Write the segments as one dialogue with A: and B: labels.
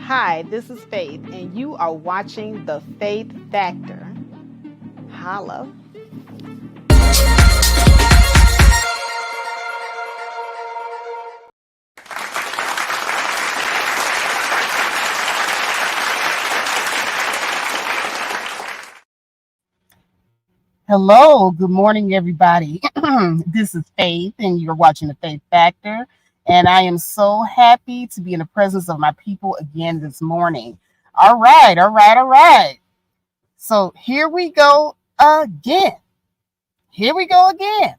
A: Hi, this is Faith, and you are watching The Faith Factor. Holla.
B: Hello, good morning, everybody. This is Faith, and you're watching The Faith Factor. And I am so happy to be in the presence of my people again this morning. All right, all right, all right. So here we go again. Here we go again.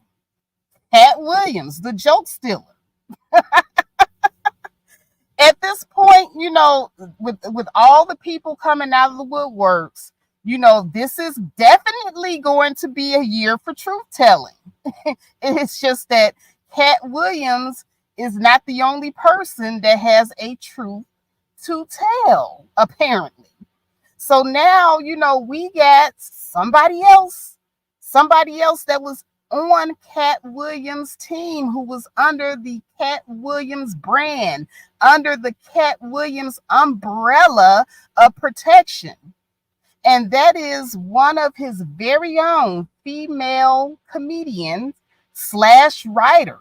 B: Katt Williams, the joke stealer. At this point, with all the people coming out of the woodworks, this is definitely going to be a year for truth telling. It's just that Katt Williams is not the only person that has a truth to tell, apparently. So now, we got somebody else that was on Katt Williams' team who was under the Katt Williams brand, under the Katt Williams umbrella of protection. And that is one of his very own female comedians slash writers,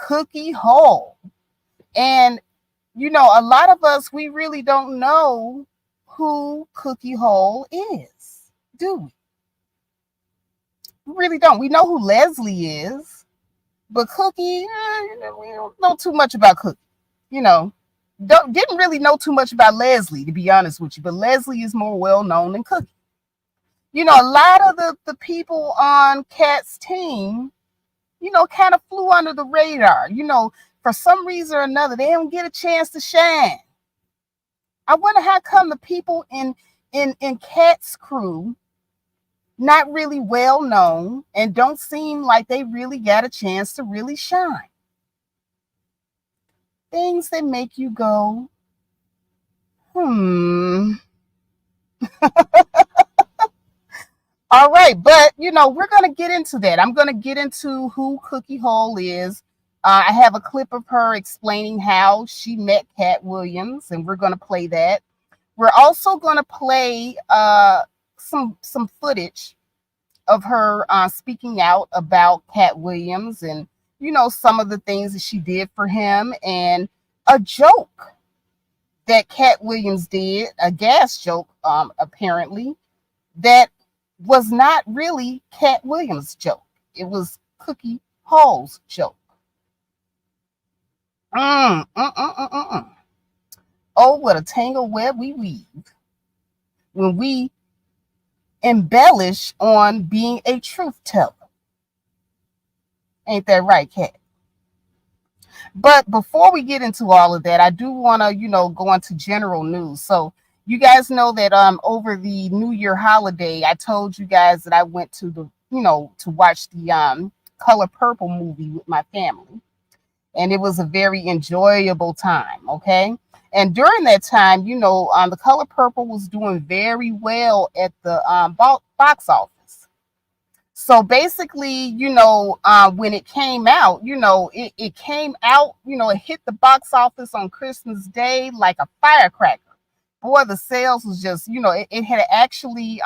B: Cookie Hall. And, a lot of us, we really don't know who Cookie Hall is, do we? We really don't. We know who Leslie is, but Cookie, we don't know too much about Cookie. Didn't really know too much about Leslie, to be honest with you, but Leslie is more well known than Cookie. A lot of the people on Katt's team, kind of flew under the radar. For some reason or another, they don't get a chance to shine. I wonder how come the people in Katt's crew not really well known and don't seem like they really got a chance to really shine. Things that make you go, All right, but we're going to get into that. I'm going to get into who Cookie Hall is. I have a clip of her explaining how she met Katt Williams, and we're going to play that. We're also going to play some footage of her speaking out about Katt Williams and, some of the things that she did for him, and a joke that Katt Williams did, a gas joke, apparently, that was not really Katt Williams' joke. It was Cookie Hall's joke. Oh, what a tangle web we weave when we embellish on being a truth teller. Ain't that right, Katt? But before we get into all of that, I do want to, go into general news. So you guys know that over the New Year holiday, I told you guys that I went to to watch the Color Purple movie with my family. And it was a very enjoyable time, okay? And during that time, the Color Purple was doing very well at the box office. So basically, when it came out, it came out, it hit the box office on Christmas Day like a firecracker. Boy, the sales was just, it had actually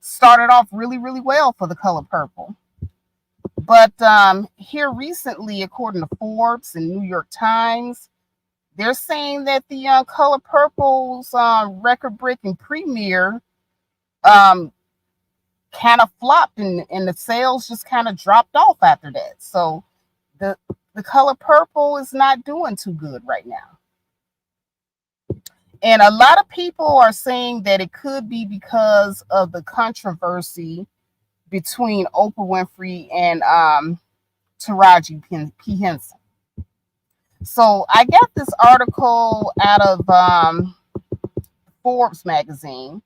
B: started off really, really well for the Color Purple. But here recently, according to Forbes and New York Times, they're saying that the Color Purple's record-breaking premiere kind of flopped, and the sales just kind of dropped off after that. So the Color Purple is not doing too good right now. And a lot of people are saying that it could be because of the controversy between Oprah Winfrey and Taraji P. Henson. So I got this article out of Forbes magazine,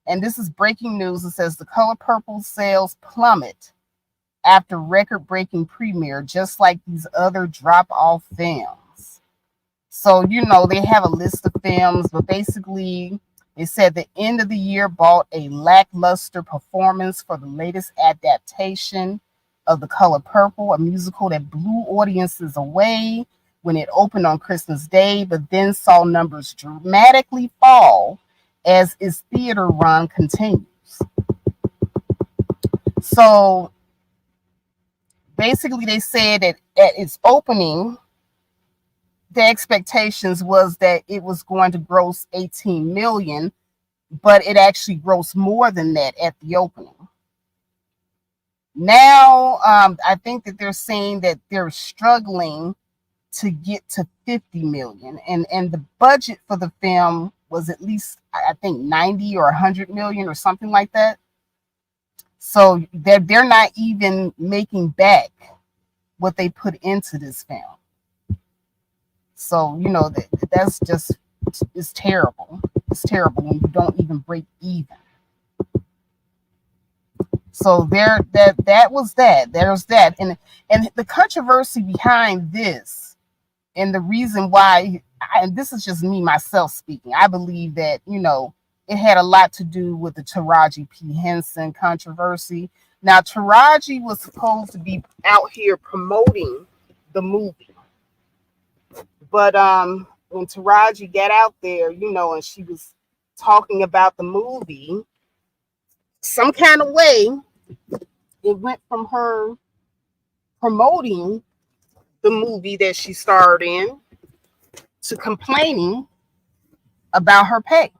B: and this is breaking news. It says the Color Purple sales plummet after record-breaking premiere, just like these other drop-off films. So, they have a list of films, but basically it said the end of the year brought a lackluster performance for the latest adaptation of The Color Purple, a musical that blew audiences away when it opened on Christmas Day, but then saw numbers dramatically fall as its theater run continues. So basically, they said that at its opening, the expectations was that it was going to gross 18 million, but it actually grossed more than that at the opening. Now, I think that they're saying that they're struggling to get to 50 million, and the budget for the film was at least, I think, 90 or 100 million or something like that. So they're not even making back what they put into this film. So that's just, it's terrible. It's terrible when you don't even break even. So that was that. There's that, and the controversy behind this, and the reason why, and this is just me myself speaking, I believe that it had a lot to do with the Taraji P. Henson controversy. Now, Taraji was supposed to be out here promoting the movie, but when Taraji got out there, and she was talking about the movie, some kind of way, it went from her promoting the movie that she starred in to complaining about her pay.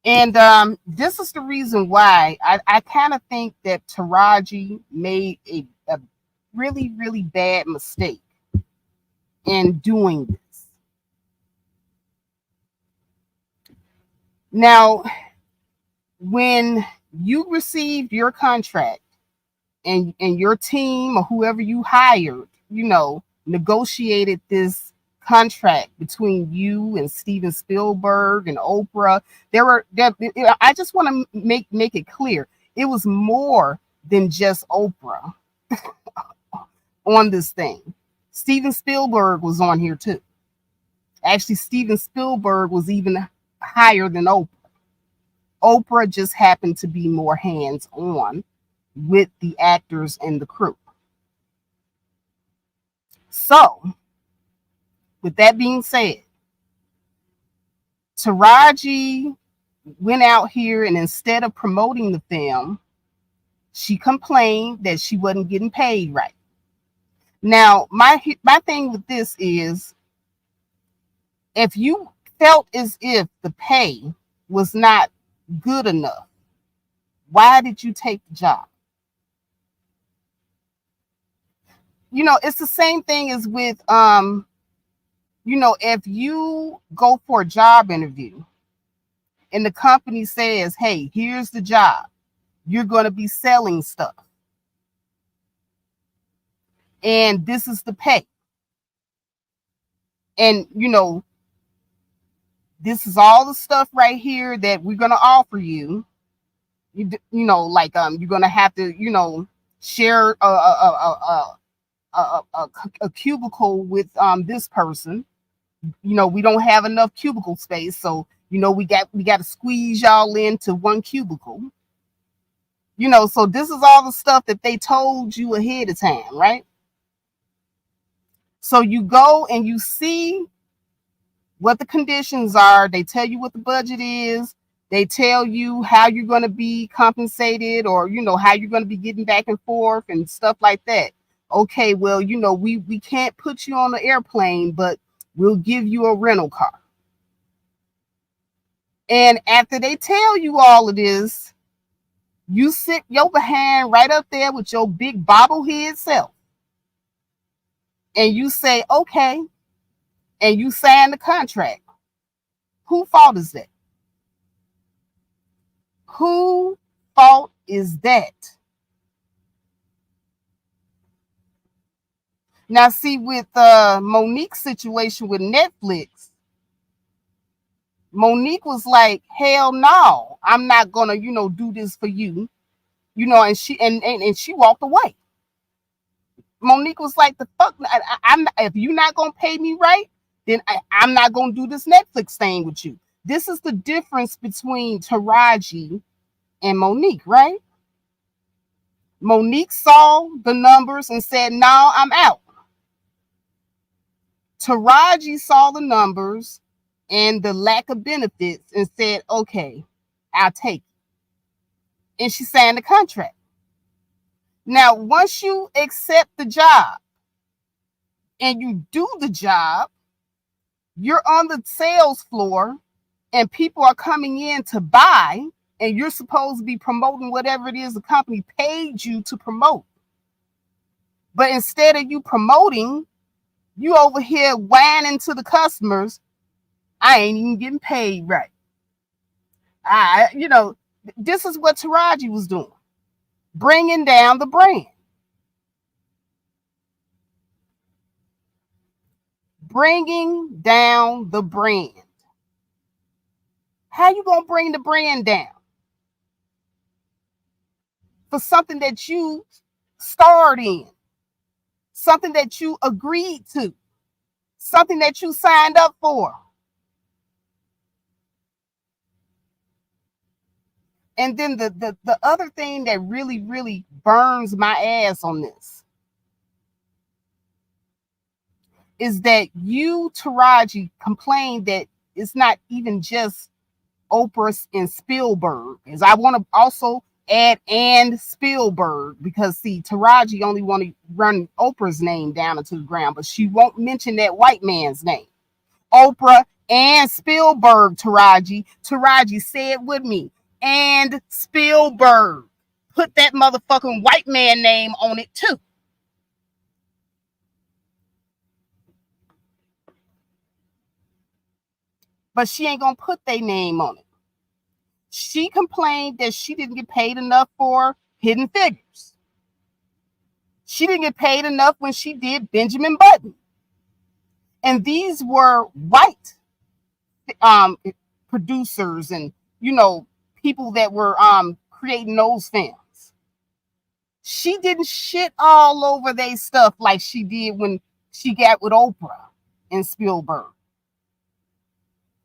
B: And this is the reason why I kind of think that Taraji made a really, really bad mistake in doing this. Now, when you received your contract and your team or whoever you hired, negotiated this contract between you and Steven Spielberg and Oprah, I just want to make it clear, it was more than just Oprah on this thing. Steven Spielberg was on here too. Actually, Steven Spielberg was even higher than Oprah. Oprah just happened to be more hands-on with the actors and the crew. So, with that being said, Taraji went out here, and instead of promoting the film, she complained that she wasn't getting paid right. Now, my thing with this is, if you felt as if the pay was not good enough, why did you take the job? It's the same thing as with if you go for a job interview and the company says, hey, here's the job, you're going to be selling stuff, and this is the pay, and this is all the stuff right here that we're going to offer you. You're going to have to share a cubicle with this person. We don't have enough cubicle space, so we got to squeeze y'all into one cubicle. So this is all the stuff that they told you ahead of time, right? So you go and you see what the conditions are. They tell you what the budget is. They tell you how you're going to be compensated, or how you're going to be getting back and forth and stuff like that. Okay, well, we can't put you on the airplane, but we'll give you a rental car. And after they tell you all of this, you sit your behind right up there with your big bobblehead self, and you say, okay, and you sign the contract. Whose fault is that? Whose fault is that? Now, see, with Monique's situation with Netflix, Monique was like, hell no, I'm not gonna, do this for you. And she walked away. Monique was like, the fuck, if you're not gonna pay me right, then I'm not gonna do this Netflix thing with you. This is the difference between Taraji and Monique, right? Monique saw the numbers and said, no, I'm out. Taraji saw the numbers and the lack of benefits and said, okay, I'll take it. And she signed the contract. Now, once you accept the job and you do the job, you're on the sales floor and people are coming in to buy, and you're supposed to be promoting whatever it is the company paid you to promote. But instead of you promoting, you over here whining to the customers, I ain't even getting paid right. This is what Taraji was doing, bringing down the brand. Bringing down the brand. How you gonna bring the brand down? For something that you starred in, something that you agreed to, something that you signed up for. And then the other thing that really, really burns my ass on this is that you, Taraji, complained that it's not even just Oprah and Spielberg. As I want to also add and Spielberg, because see, Taraji only want to run Oprah's name down into the ground, but she won't mention that white man's name. Oprah and Spielberg, Taraji. Taraji, say it with me. And Spielberg. Put that motherfucking white man name on it too. But she ain't gonna put their name on it. She complained that she didn't get paid enough for Hidden Figures. She didn't get paid enough when she did Benjamin Button. And these were white producers and, people that were creating those films. She didn't shit all over their stuff like she did when she got with Oprah and Spielberg.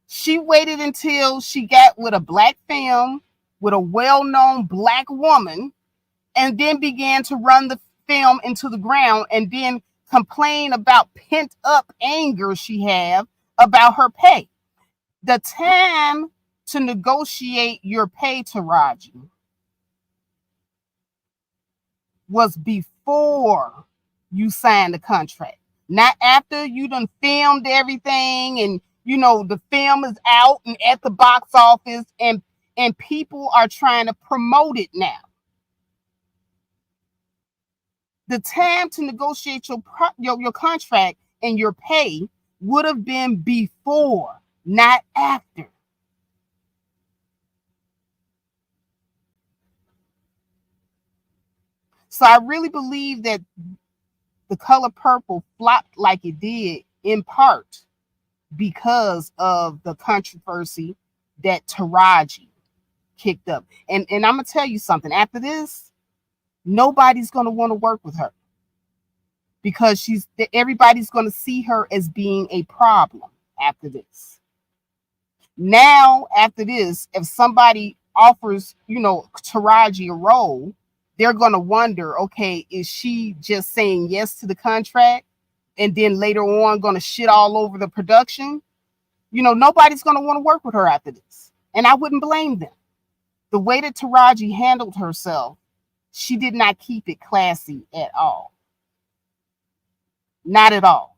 B: She waited until she got with a black film with a well-known black woman and then began to run the film into the ground and then complain about pent-up anger she had about her pay. The time to negotiate your pay, Taraji, was before you signed the contract, not after you done filmed everything and the film is out and at the box office and people are trying to promote it now. The time to negotiate your contract and your pay would have been before, not after. So I really believe that The Color Purple flopped like it did in part because of the controversy that Taraji kicked up. And I'm going to tell you something. After this, nobody's going to want to work with her because everybody's going to see her as being a problem after this. Now, after this, if somebody offers, Taraji a role, they're going to wonder, okay, is she just saying yes to the contract and then later on going to shit all over the production? Nobody's going to want to work with her after this. And I wouldn't blame them. The way that Taraji handled herself, she did not keep it classy at all. Not at all.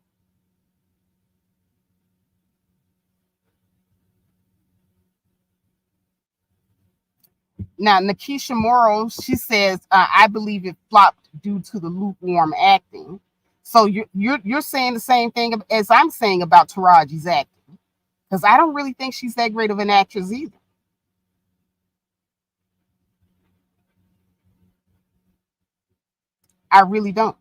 B: Now, Nikisha Morrow, she says, I believe it flopped due to the lukewarm acting. So you're saying the same thing as I'm saying about Taraji's acting, because I don't really think she's that great of an actress either. I really don't.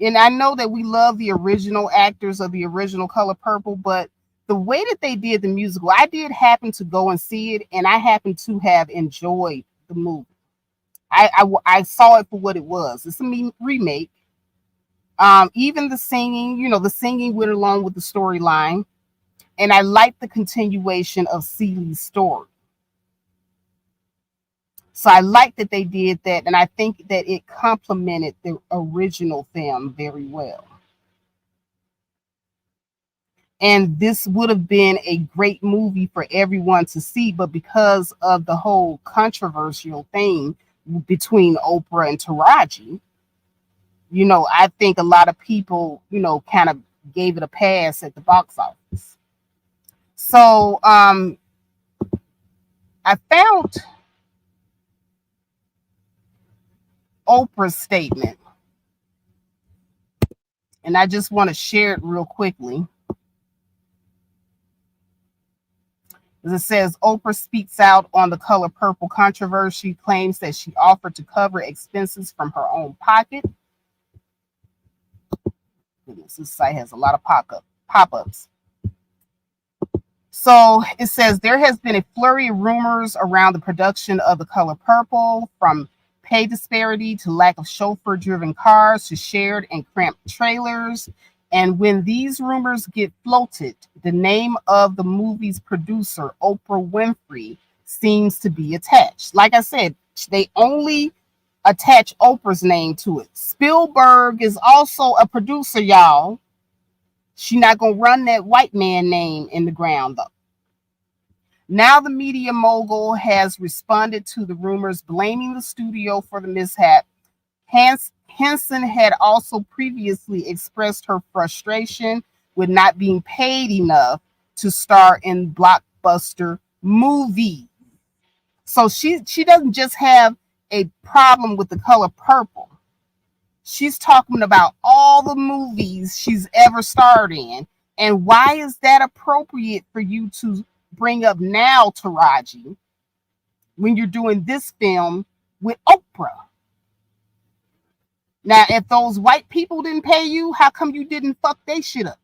B: And I know that we love the original actors of the original Color Purple, but the way that they did the musical, I did happen to go and see it, and I happen to have enjoyed the movie. I saw it for what it was. It's a remake. Even the singing, the singing went along with the storyline, and I liked the continuation of Celie's story. So I like that they did that, and I think that it complemented the original film very well. And this would have been a great movie for everyone to see, but because of the whole controversial thing between Oprah and Taraji, I think a lot of people, kind of gave it a pass at the box office. So I found Oprah's statement, and I just want to share it real quickly. As it says, Oprah speaks out on the color purple controversy, claims that she offered to cover expenses from her own pocket. Goodness, this site has a lot of pop-ups. So it says there has been a flurry of rumors around the production of The Color Purple, from pay disparity to lack of chauffeur-driven cars to shared and cramped trailers. And when these rumors get floated, the name of the movie's producer, Oprah Winfrey, seems to be attached. Like I said, they only attach Oprah's name to it. Spielberg is also a producer, y'all. She's not going to run that white man name in the ground, though. Now the media mogul has responded to the rumors, blaming the studio for the mishap. Henson had also previously expressed her frustration with not being paid enough to star in blockbuster movies. So she doesn't just have a problem with The Color Purple. She's talking about all the movies she's ever starred in. And why is that appropriate for you to bring up now, Taraji, when you're doing this film with Oprah? Now, if those white people didn't pay you, how come you didn't fuck they shit up?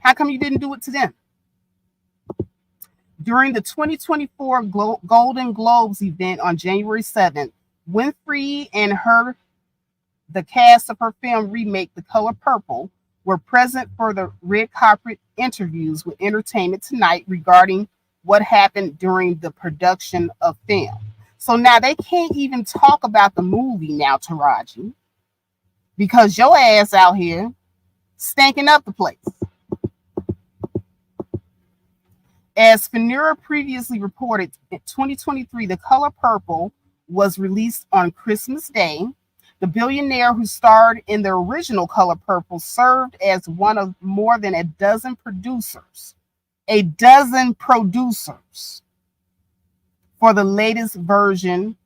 B: How come you didn't do it to them? During the 2024 Golden Globes event on January 7th, Winfrey and the cast of her film remake, The Color Purple, were present for the red carpet interviews with Entertainment Tonight regarding what happened during the production of film. So now they can't even talk about the movie now, Taraji, because your ass out here stinking up the place. As Finura previously reported, in 2023, The Color Purple was released on Christmas Day. The billionaire who starred in the original Color Purple served as one of more than a dozen producers for the latest version,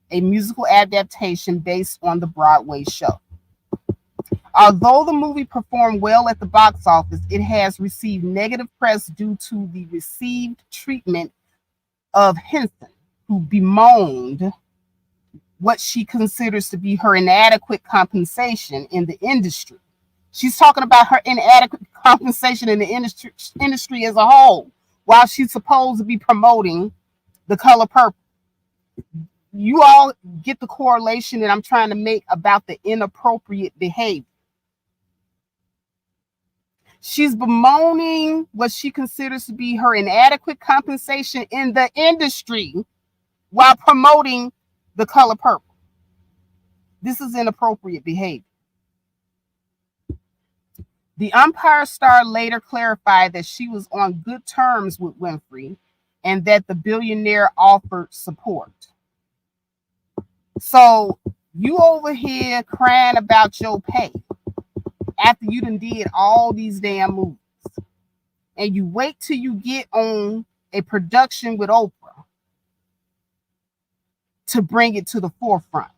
B: a musical adaptation based on the Broadway show. Although the movie performed well at the box office, it has received negative press due to the received treatment of Henson, who bemoaned what she considers to be her inadequate compensation in the industry. She's talking about her inadequate compensation in the industry as a whole, while she's supposed to be promoting The Color Purple. You all get the correlation that I'm trying to make about the inappropriate behavior. She's bemoaning what she considers to be her inadequate compensation in the industry while promoting The Color Purple. This is inappropriate behavior. The Empire star later clarified that she was on good terms with Winfrey and that the billionaire offered support. So you over here crying about your pay after you done did all these damn movies, and you wait till you get on a production with Oprah to bring it to the forefront.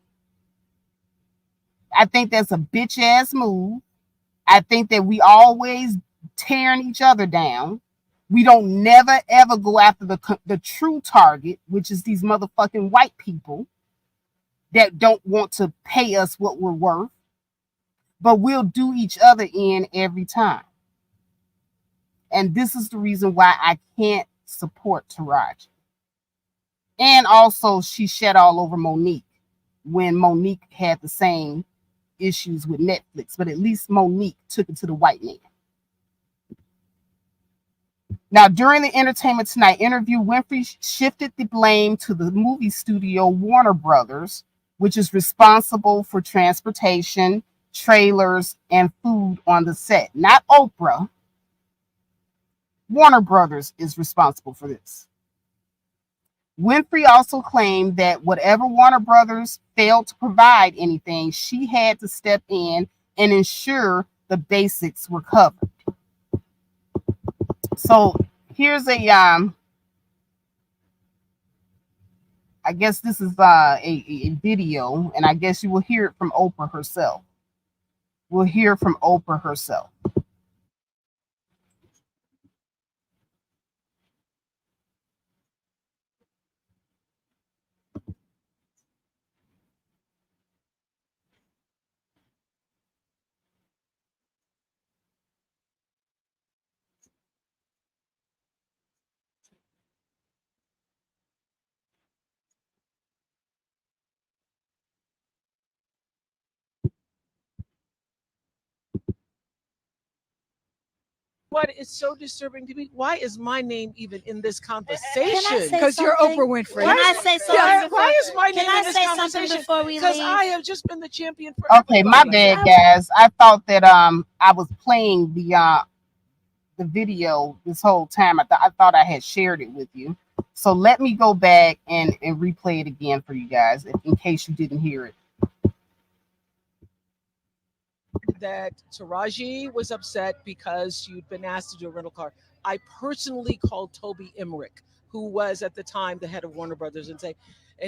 B: I think that's a bitch ass move. I think that we always tearing each other down. We don't never ever go after the true target, which is these motherfucking white people that don't want to pay us what we're worth, but we'll do each other in every time. And this is the reason why I can't support Taraji. And also, she shed all over Monique when Monique had the same issues with Netflix, but at least Monique took it to the white man. Now, during the Entertainment Tonight interview, Winfrey shifted the blame to the movie studio Warner Brothers, which is responsible for transportation, trailers, and food on the set. Not Oprah. Warner Brothers is responsible for this. Winfrey also claimed that whatever Warner Brothers failed to provide anything, she had to step in and ensure the basics were covered. So here's I guess this is a video, and I guess you will hear it from Oprah herself. We'll hear from Oprah herself.
C: What is so disturbing to me? Why is my name even in this
D: Can I
C: conversation?
D: say
E: Because you're
D: something?
E: Oprah Winfrey.
D: Can I say something?
C: Yeah,
D: before,
C: why is my
D: can
C: name
D: I
C: in this
D: say something
C: conversation?
D: before we
C: Because
D: leave?
C: I have just been the champion for
B: Okay, my
C: everybody.
B: bad, guys. I thought that I was playing the video this whole time. I thought I had shared it with you. So let me go back and replay it again for you guys in case you didn't hear it.
C: That Taraji was upset because you'd been asked to do a rental car. I personally called Toby Emmerich, who was at the time the head of Warner Brothers, and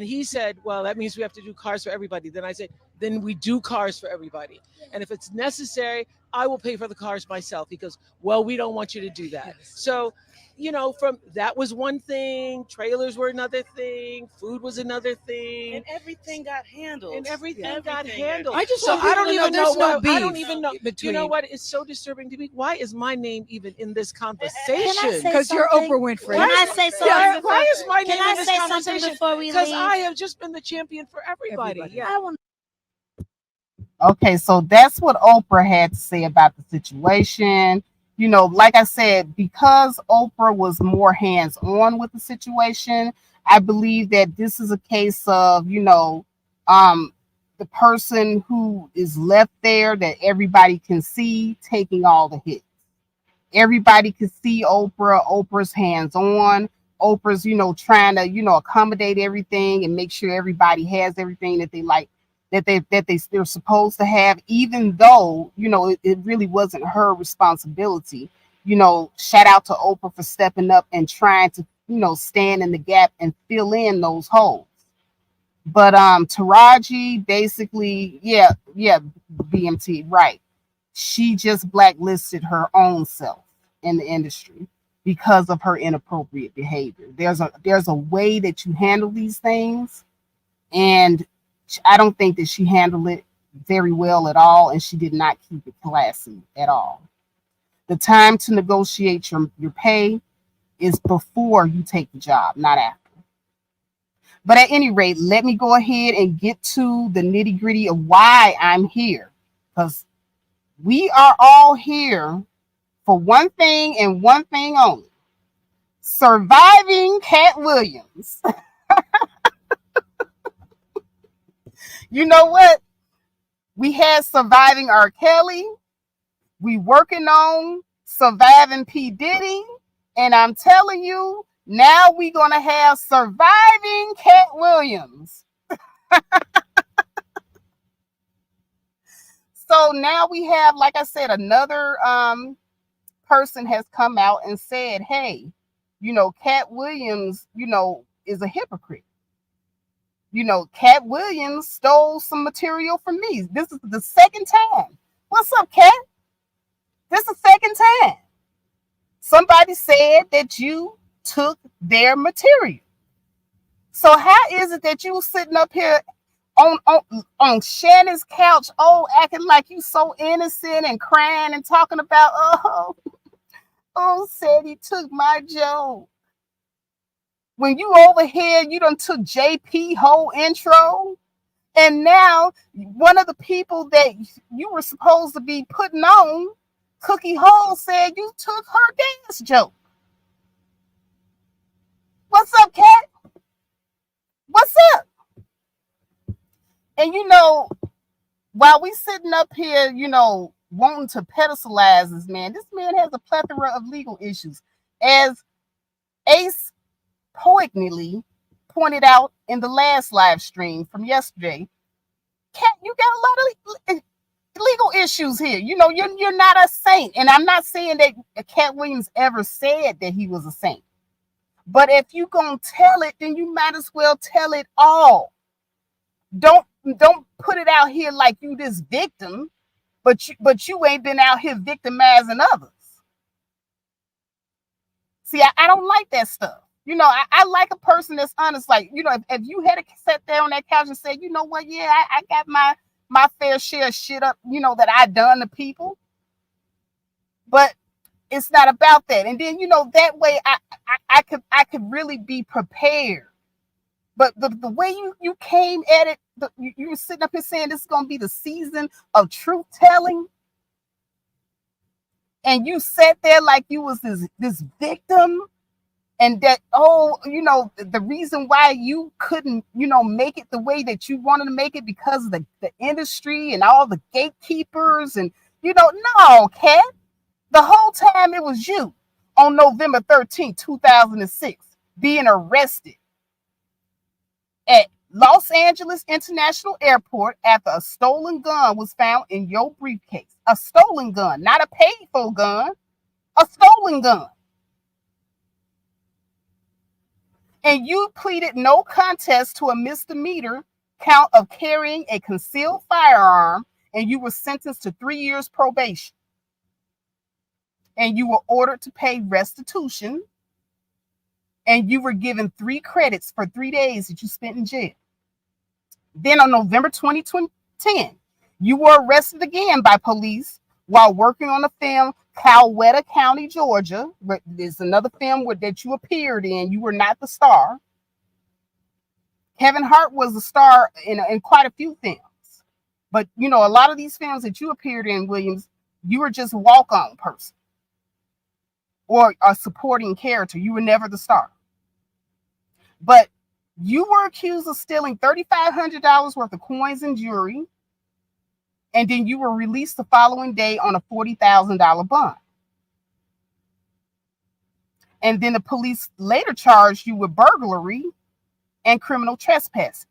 C: he said, "Well, that means we have to do cars for everybody." Then I said, "Then we do cars for everybody, and if it's necessary, I will pay for the cars myself." He goes, "Well, we don't want you to do that." So, from that was one thing. Trailers were another thing. Food was another thing.
F: And everything got handled.
C: And everything
F: Yeah.
C: got
F: Everything
C: handled.
E: I just
C: So
E: want
C: I
E: people
C: don't
E: to know
C: even know
E: there's no
C: why. I don't
E: beef
C: even know.
E: between.
C: You know what is so disturbing to me? Why is my name even in this
D: Can I
C: conversation?
D: say
E: Because you're
D: something?
E: Oprah Winfrey.
D: Can I say something?
C: Yeah,
D: before,
C: why is my
D: Can
C: name
D: I
C: in this
D: say something
C: conversation?
D: before we
C: Because
D: leave?
C: I have just been the champion for everybody.
E: Everybody.
C: Yeah.
D: I want
B: Okay, so that's what Oprah had to say about the situation. Like I said, because Oprah was more hands on with the situation, I believe that this is a case of, the person who is left there that everybody can see taking all the hits. Everybody can see Oprah. Oprah's hands on. Oprah's, trying to, accommodate everything and make sure everybody has everything that they like, they're supposed to have, even though, it really wasn't her responsibility. Shout out to Oprah for stepping up and trying to, stand in the gap and fill in those holes. But Taraji basically, yeah, BMT, right. She just blacklisted her own self in the industry because of her inappropriate behavior. There's a way that you handle these things, and I don't think that she handled it very well at all, and she did not keep it classy at all. The time to negotiate your pay is before you take the job, not after. But at any rate, let me go ahead and get to the nitty gritty of why I'm here. Because we are all here for one thing and one thing only: surviving Katt Williams. You know what? We had surviving R. Kelly. We working on surviving P. Diddy. And I'm telling you, now we're going to have surviving Katt Williams. So now we have, like I said, another person has come out and said, hey, Katt Williams, is a hypocrite. Katt Williams stole some material from me. This is the second time. What's up, Katt? This is the second time. Somebody said that you took their material. So how is it that you sitting up here on Shannon's couch, acting like you so innocent and crying and talking about, said he took my joke. When you over here, you done took JP whole intro. And now one of the people that you were supposed to be putting on, Cookie Hole, said you took her dance joke. What's up, Katt? What's up? And while we sitting up here, wanting to pedestalize this man has a plethora of legal issues. As Ace poignantly pointed out in the last live stream from yesterday, Katt, you got a lot of legal issues here. You're not a saint. And I'm not saying that Katt Williams ever said that he was a saint. But if you gonna tell it, then you might as well tell it all. Don't put it out here like you this victim, but you ain't been out here victimizing others. See, I don't like that stuff. I like a person that's honest. Like, if you had to sit there on that couch and say, you know what, yeah, I got my fair share of shit up, that I done to people. But it's not about that. And then, that way I could really be prepared. But the way you came at it, you were sitting up here saying this is going to be the season of truth telling. And you sat there like you was this victim. And that, the reason why you couldn't, make it the way that you wanted to make it because of the industry and all the gatekeepers. And, no, Katt. The whole time it was you on November 13th, 2006, being arrested at Los Angeles International Airport after a stolen gun was found in your briefcase. A stolen gun, not a paid for gun, a stolen gun. And you pleaded no contest to a misdemeanor count of carrying a concealed firearm, and you were sentenced to 3 years probation. And you were ordered to pay restitution, and you were given 3 credits for 3 days that you spent in jail. Then on November 2010, you were arrested again by police while working on the film Coweta County, Georgia. There's another film that you appeared in. You were not the star. Kevin Hart was the star in quite a few films. But, a lot of these films that you appeared in, Williams, you were just a walk-on person or a supporting character. You were never the star. But you were accused of stealing $3,500 worth of coins and jewelry. And then you were released the following day on a $40,000 bond. And then the police later charged you with burglary and criminal trespassing.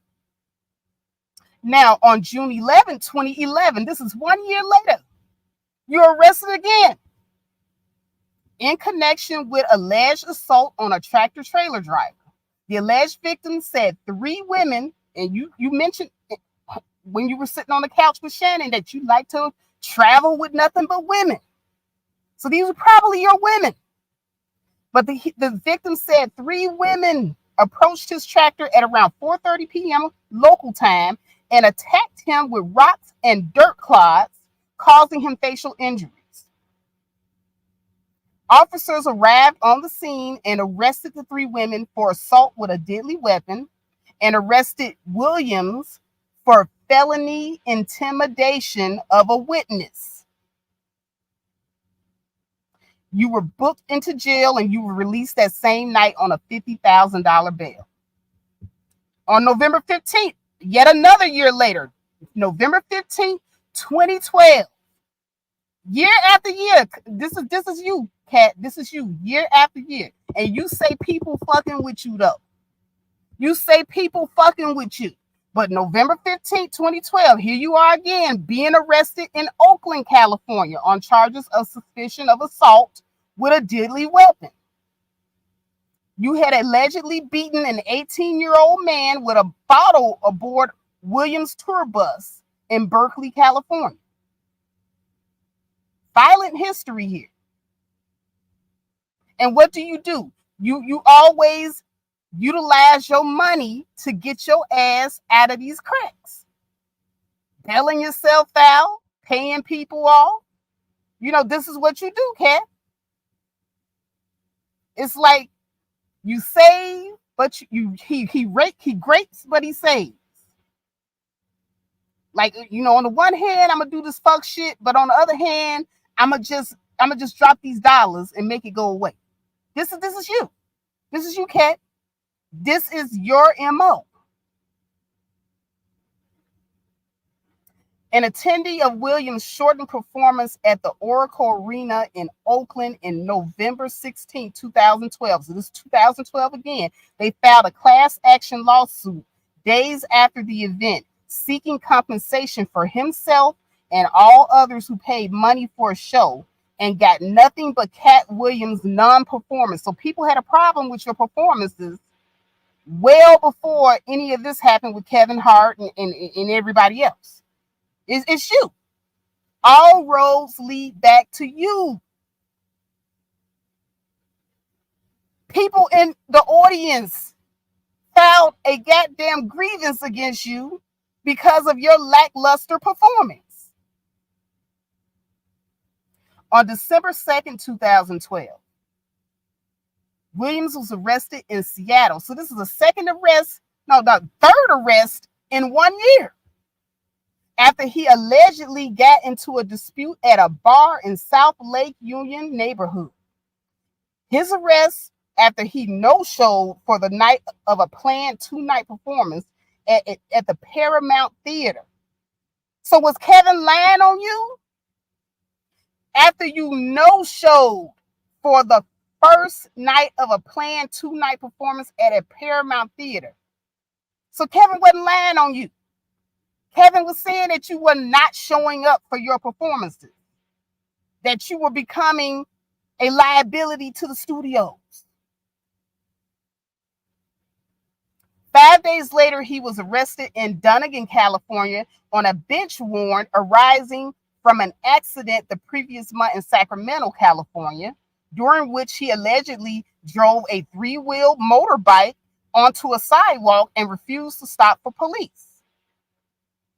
B: Now, on June 11, 2011, this is 1 year later, you're arrested again in connection with alleged assault on a tractor-trailer driver. The alleged victim said 3 women, and you mentioned when you were sitting on the couch with Shannon that you like to travel with nothing but women. So these are probably your women. But the victim said 3 women approached his tractor at around 4:30 p.m. local time and attacked him with rocks and dirt clods, causing him facial injuries. Officers arrived on the scene and arrested the 3 women for assault with a deadly weapon and arrested Williams for felony intimidation of a witness. You were booked into jail and you were released that same night on a $50,000 bail. On November 15th, yet another year later, November 15th, 2012, year after year, this is you, Katt. This is you, year after year. And you say people fucking with you, though. You say people fucking with you. But November 15th, 2012, here you are again, being arrested in Oakland, California on charges of suspicion of assault with a deadly weapon. You had allegedly beaten an 18-year-old man with a bottle aboard Williams tour bus in Berkeley, California. Violent history here. And what do? You always utilize your money to get your ass out of these cracks. Bailing yourself out, paying people off. This is what you do, Katt. It's like you save, but he grapes, but he saves. Like, on the one hand, I'm gonna do this fuck shit, but on the other hand, I'm gonna just drop these dollars and make it go away. This is you. This is you, Katt. This is your MO. An attendee of Williams' shortened performance at the Oracle Arena in Oakland in November 16, 2012. So this is 2012 again. They filed a class action lawsuit days after the event, seeking compensation for himself and all others who paid money for a show and got nothing but Katt Williams' non-performance. So people had a problem with your performances well before any of this happened with Kevin Hart and everybody else. It's you. All roads lead back to you. People in the audience filed a goddamn grievance against you because of your lackluster performance. On December 2nd, 2012, Williams was arrested in Seattle. So this is a second arrest, no, the third arrest in 1 year, after he allegedly got into a dispute at a bar in South Lake Union neighborhood. His arrest after he no-showed for the night of a planned 2-night performance at the Paramount Theater. So was Kevin lying on you? After you no-showed for the first night of a planned 2-night performance at a Paramount Theater. So Kevin wasn't lying on you. Kevin was saying that you were not showing up for your performances, that you were becoming a liability to the studios. 5 days later, he was arrested in Dunnigan, California on a bench warrant arising from an accident the previous month in Sacramento, California, during which he allegedly drove a 3-wheel motorbike onto a sidewalk and refused to stop for police.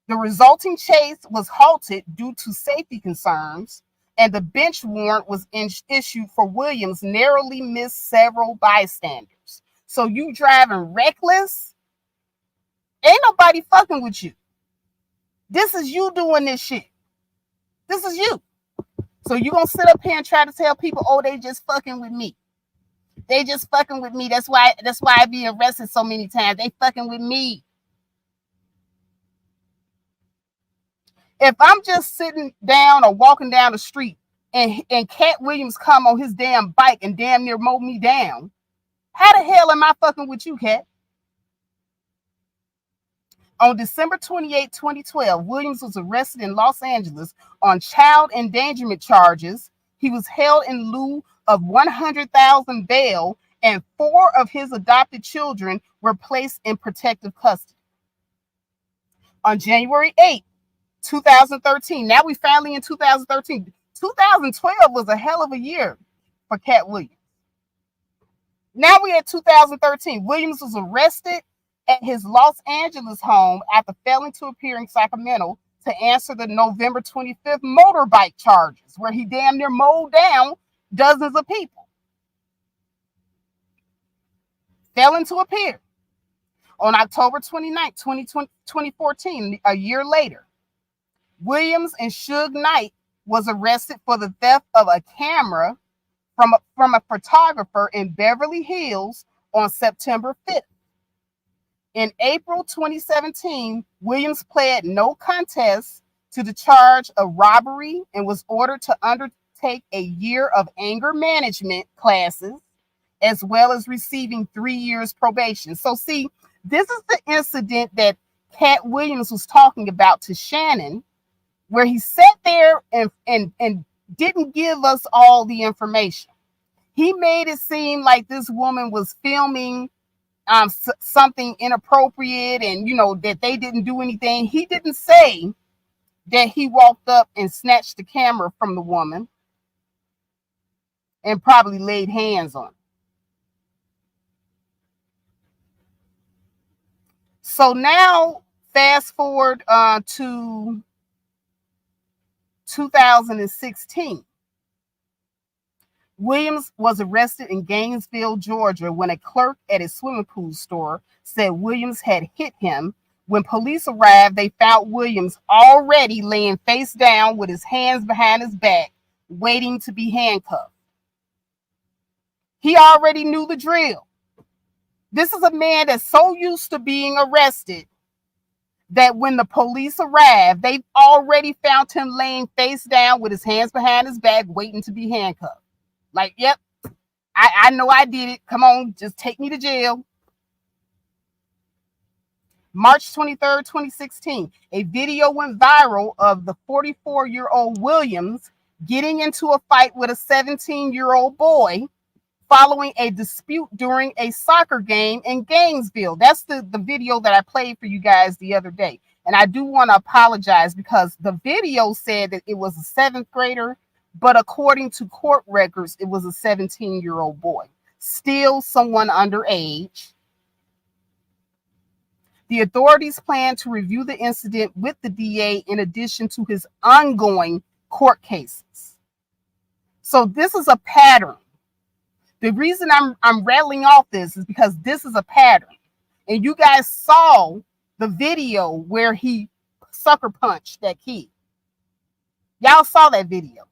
B: The resulting chase was halted due to safety concerns, and the bench warrant was issued for Williams narrowly missed several bystanders. So you driving reckless, ain't nobody fucking with you. This is you doing this shit. This is you. So you gonna sit up here and try to tell people, oh, they just fucking with me. They just fucking with me. That's why I be arrested so many times. They fucking with me. If I'm just sitting down or walking down the street and Katt Williams come on his damn bike and damn near mow me down, how the hell am I fucking with you, Katt? On December 28, 2012, Williams was arrested in Los Angeles on child endangerment charges. He was held in lieu of $100,000 bail, and 4 of his adopted children were placed in protective custody. On January 8, 2013, now we finally in 2013. 2012 was a hell of a year for Katt Williams. Now we at 2013. Williams was arrested at his Los Angeles home after failing to appear in Sacramento to answer the November 25th motorbike charges, where he damn near mowed down dozens of people. Failing to appear. On October 29, 2014, a year later, Williams and Suge Knight was arrested for the theft of a camera from a photographer in Beverly Hills on September 5th. In April 2017, Williams pled no contest to the charge of robbery and was ordered to undertake a year of anger management classes, as well as receiving 3 years probation. So see, this is the incident that Katt Williams was talking about to Shannon, where he sat there and didn't give us all the information. He made it seem like this woman was filming something inappropriate and, that they didn't do anything. He didn't say that he walked up and snatched the camera from the woman and probably laid hands on her. So now, fast forward to 2016. Williams was arrested in Gainesville, Georgia, when a clerk at a swimming pool store said Williams had hit him. When police arrived, they found Williams already laying face down with his hands behind his back, waiting to be handcuffed. He already knew the drill. This is a man that's so used to being arrested that when the police arrived, they've already found him laying face down with his hands behind his back, waiting to be handcuffed. Like, yep, I know I did it. Come on, just take me to jail. March 23rd, 2016, a video went viral of the 44-year-old Williams getting into a fight with a 17-year-old boy following a dispute during a soccer game in Gainesville. That's the video that I played for you guys the other day. And I do want to apologize because the video said that it was a 7th grader, but according to court records, it was a 17-year-old boy. Still someone underage. The authorities plan to review the incident with the DA in addition to his ongoing court cases. So this is a pattern. The reason I'm rattling off this is because this is a pattern. And you guys saw the video where he sucker punched that kid. Y'all saw that video.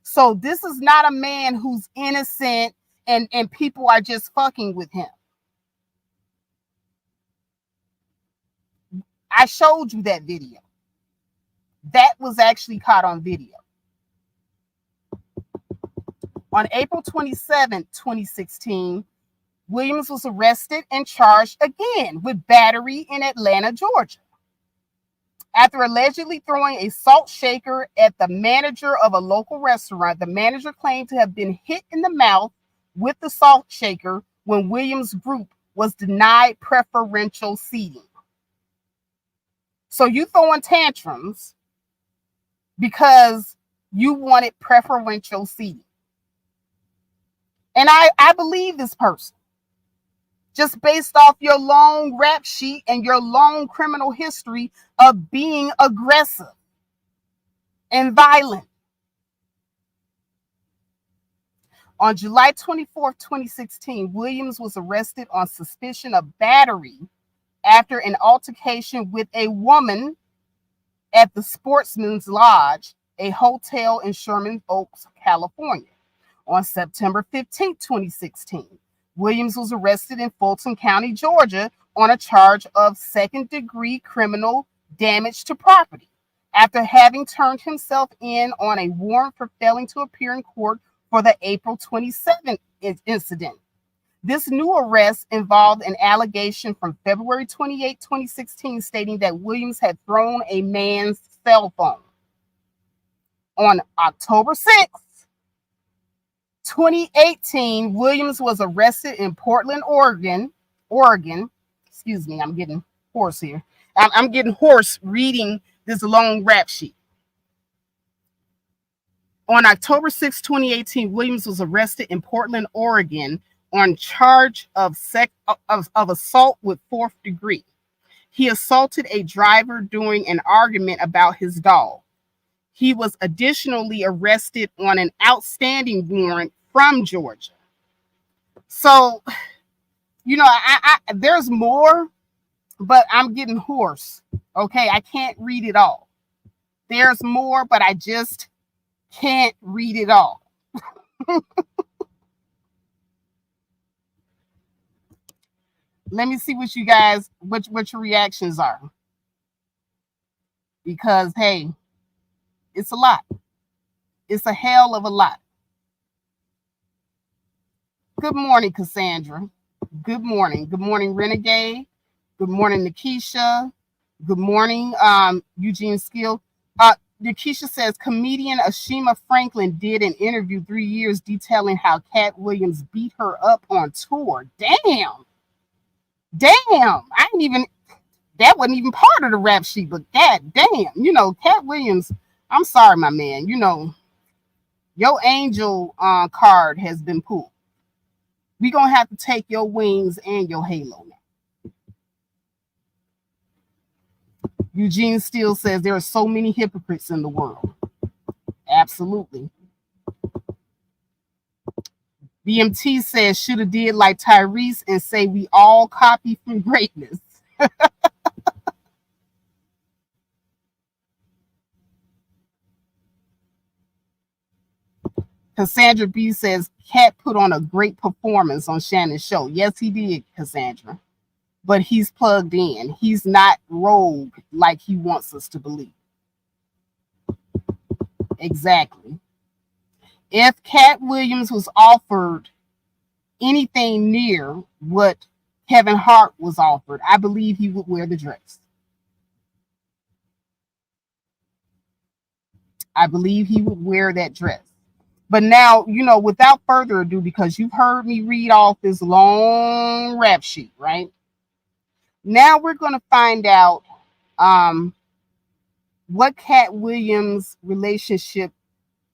B: So this is not a man who's innocent and people are just fucking with him. I showed you that video. That was actually caught on video. On April 27, 2016, Williams was arrested and charged again with battery in Atlanta, Georgia. After allegedly throwing a salt shaker at the manager of a local restaurant, the manager claimed to have been hit in the mouth with the salt shaker when Williams' group was denied preferential seating. So you throwing tantrums because you wanted preferential seating. And I believe this person. Just based off your long rap sheet and your long criminal history of being aggressive and violent. On July 24th, 2016, Williams was arrested on suspicion of battery after an altercation with a woman at the Sportsman's Lodge, a hotel in Sherman Oaks, California. On September 15, 2016, Williams was arrested in Fulton County, Georgia, on a charge of second-degree criminal damage to property after having turned himself in on a warrant for failing to appear in court for the April 27th incident. This new arrest involved an allegation from February 28, 2016, stating that Williams had thrown a man's cell phone. On October 6th, 2018, Williams was arrested in Portland, Oregon. Excuse me, I'm getting hoarse here. I'm getting hoarse reading this long rap sheet. On October 6, 2018, Williams was arrested in Portland, Oregon on charge of assault with 4th degree. He assaulted a driver during an argument about his dog. He was additionally arrested on an outstanding warrant from Georgia. So, you know, there's more, but I'm getting hoarse. Okay, I can't read it all. There's more, but I just can't read it all. Let me see what you guys, what your reactions are. Because, hey, it's a lot. It's a hell of a lot. Good morning, Cassandra. Good morning. Good morning, Renegade. Good morning, Nikisha. Good morning, Eugene Skill. Nikisha says, comedian Ashima Franklin did an interview 3 years detailing how Katt Williams beat her up on tour. Damn. I didn't even, that wasn't even part of the rap sheet, but god damn, you know, Katt Williams, I'm sorry, my man, you know, your angel card has been pulled. We're going to have to take your wings and your halo now. Eugene Steele says there are so many hypocrites in the world. Absolutely. BMT says should have did like Tyrese and say we all copy from greatness. Cassandra B says, Katt put on a great performance on Shannon's show. Yes, he did, Cassandra. But he's plugged in. He's not rogue like he wants us to believe. Exactly. If Katt Williams was offered anything near what Kevin Hart was offered, I believe he would wear the dress. I believe he would wear that dress. But now, without further ado, because you've heard me read off this long rap sheet, right? Now we're going to find out what Katt Williams' relationship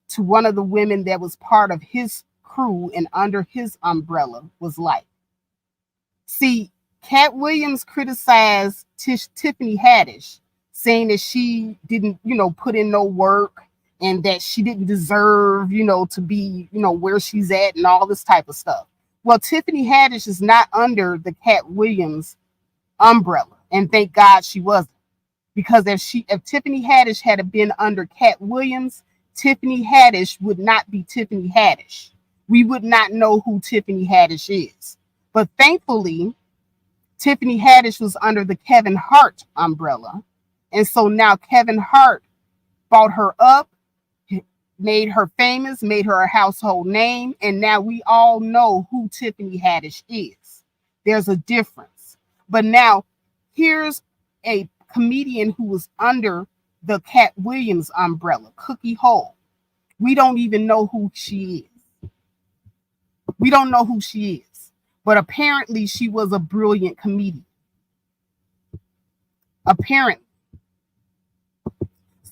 B: to one of the women that was part of his crew and under his umbrella was like. See, Katt Williams criticized Tiffany Haddish, saying that she didn't, put in no work and that she didn't deserve, to be, where she's at and all this type of stuff. Well, Tiffany Haddish is not under the Katt Williams umbrella, and thank God she wasn't. Because if Tiffany Haddish had been under Katt Williams, Tiffany Haddish would not be Tiffany Haddish. We would not know who Tiffany Haddish is. But thankfully, Tiffany Haddish was under the Kevin Hart umbrella. And so now Kevin Hart bought her up, made her famous, made her a household name, and now we all know who Tiffany Haddish is. There's a difference. But now, here's a comedian who was under the Katt Williams umbrella, Cookie Hole. We don't even know who she is. We don't know who she is. But apparently she was a brilliant comedian. Apparently.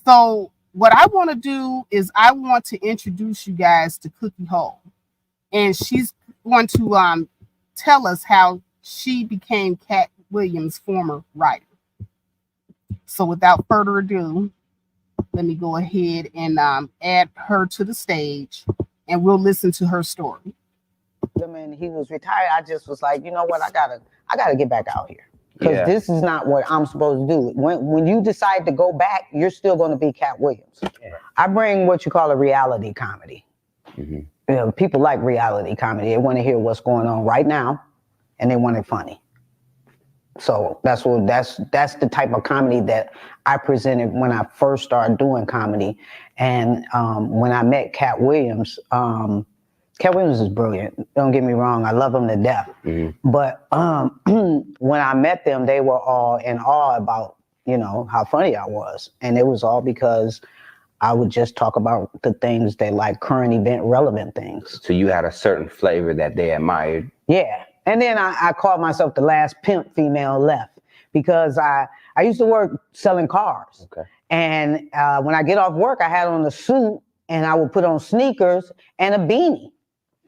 B: So what I want to do is I want to introduce you guys to Cookie Hole. And she's going to tell us how she became Katt Williams' former writer. So without further ado, let me go ahead and add her to the stage, and we'll listen to her story.
D: And he was retired. I just was like, you know what? I gotta get back out here because this is not what I'm supposed to do. When you decide to go back, you're still going to be Katt Williams. Yeah. I bring what you call a reality comedy. Mm-hmm. People like reality comedy. They want to hear what's going on right now, and they want it funny. So that's the type of comedy that I presented when I first started doing comedy. And when I met Katt Williams, Katt Williams is brilliant. Don't get me wrong. I love him to death. Mm-hmm. But when I met them, they were all in awe about, how funny I was. And it was all because I would just talk about the things they like, current event relevant things.
E: So you had a certain flavor that they admired.
D: Yeah. And then I called myself the last pimp female left because I used to work selling cars. Okay. And when I get off work, I had on a suit and I would put on sneakers and a beanie.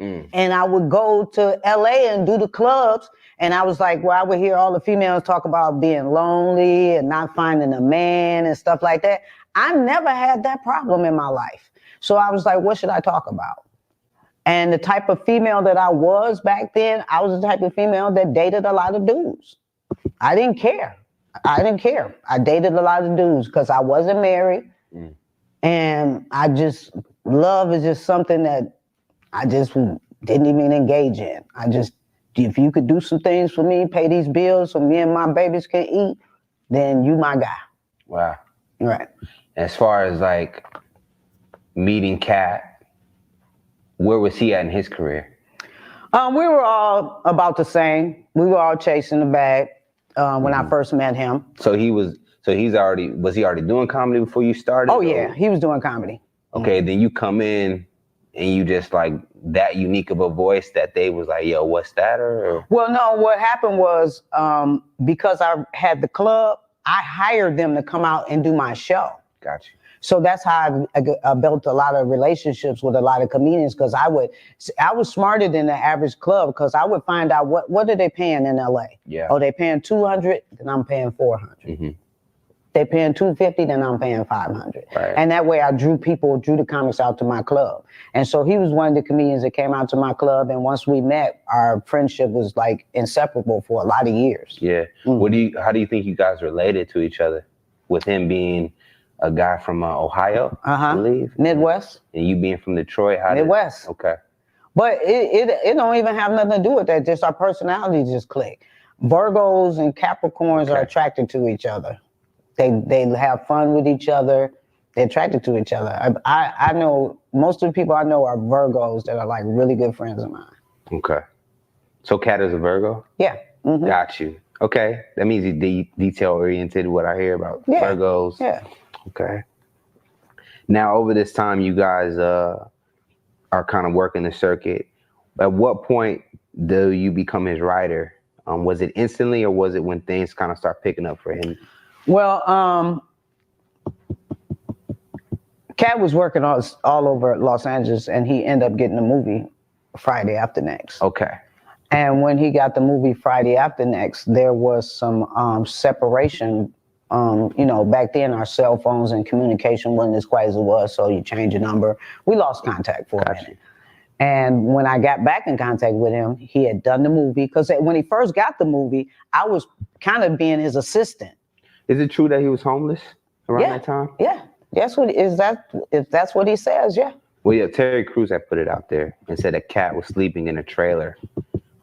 D: Mm. And I would go to LA and do the clubs. And I was like, well, I would hear all the females talk about being lonely and not finding a man and stuff like that. I never had that problem in my life. So I was like, what should I talk about? And the type of female that I was back then, I was the type of female that dated a lot of dudes. I didn't care. I dated a lot of dudes because I wasn't married. Mm. And love is just something that I just didn't even engage in. If you could do some things for me, pay these bills so me and my babies can eat, then you my guy.
E: Wow.
D: Right.
E: As far as like meeting Katt, where was he at in his career?
D: We were all about the same. We were all chasing the bag when I first met him.
E: Was he already doing comedy before you started?
D: Oh yeah, he was doing comedy.
E: Okay, then you come in and you just like that unique of a voice that they was like, yo, what's that? Or? Well,
D: no, what happened was because I had the club, I hired them to come out and do my show.
E: Gotcha.
D: So that's how I built a lot of relationships with a lot of comedians because I was smarter than the average club because I would find out what are they paying in LA?
E: Yeah.
D: Oh, they paying $200, then I'm paying $400. Mm-hmm. They paying $250, then I'm paying $500. Right. And that way I drew the comics out to my club. And so he was one of the comedians that came out to my club. And once we met, our friendship was like inseparable for a lot of years.
E: Yeah. Mm-hmm. How do you think you guys related to each other with him being a guy from Ohio, I believe.
D: Midwest.
E: And you being from Detroit,
D: Midwest.
E: Okay.
D: But it don't even have nothing to do with that. Just our personalities just click. Virgos and Capricorns are attracted to each other. They have fun with each other. They're attracted to each other. I know most of the people I know are Virgos that are like really good friends of mine.
E: Okay. So Katt is a Virgo?
D: Yeah. Mm-hmm.
E: Got you. Okay. That means he's detail oriented, what I hear about Virgos.
D: Yeah.
E: Okay. Now, over this time, you guys are kind of working the circuit. At what point do you become his writer? Was it instantly, or was it when things kind of start picking up for him?
D: Well, Katt was working all over Los Angeles, and he ended up getting the movie Friday After Next.
E: Okay.
D: And when he got the movie Friday After Next, there was some separation. Back then our cell phones and communication wasn't as quite as it was, so you change your number. We lost contact for a minute. And when I got back in contact with him, he had done the movie. Because when he first got the movie, I was kind of being his assistant.
E: Is it true that he was homeless around that time?
D: Yeah. If that's what he says, yeah.
E: Well, yeah, Terry Crews had put it out there and said that Katt was sleeping in a trailer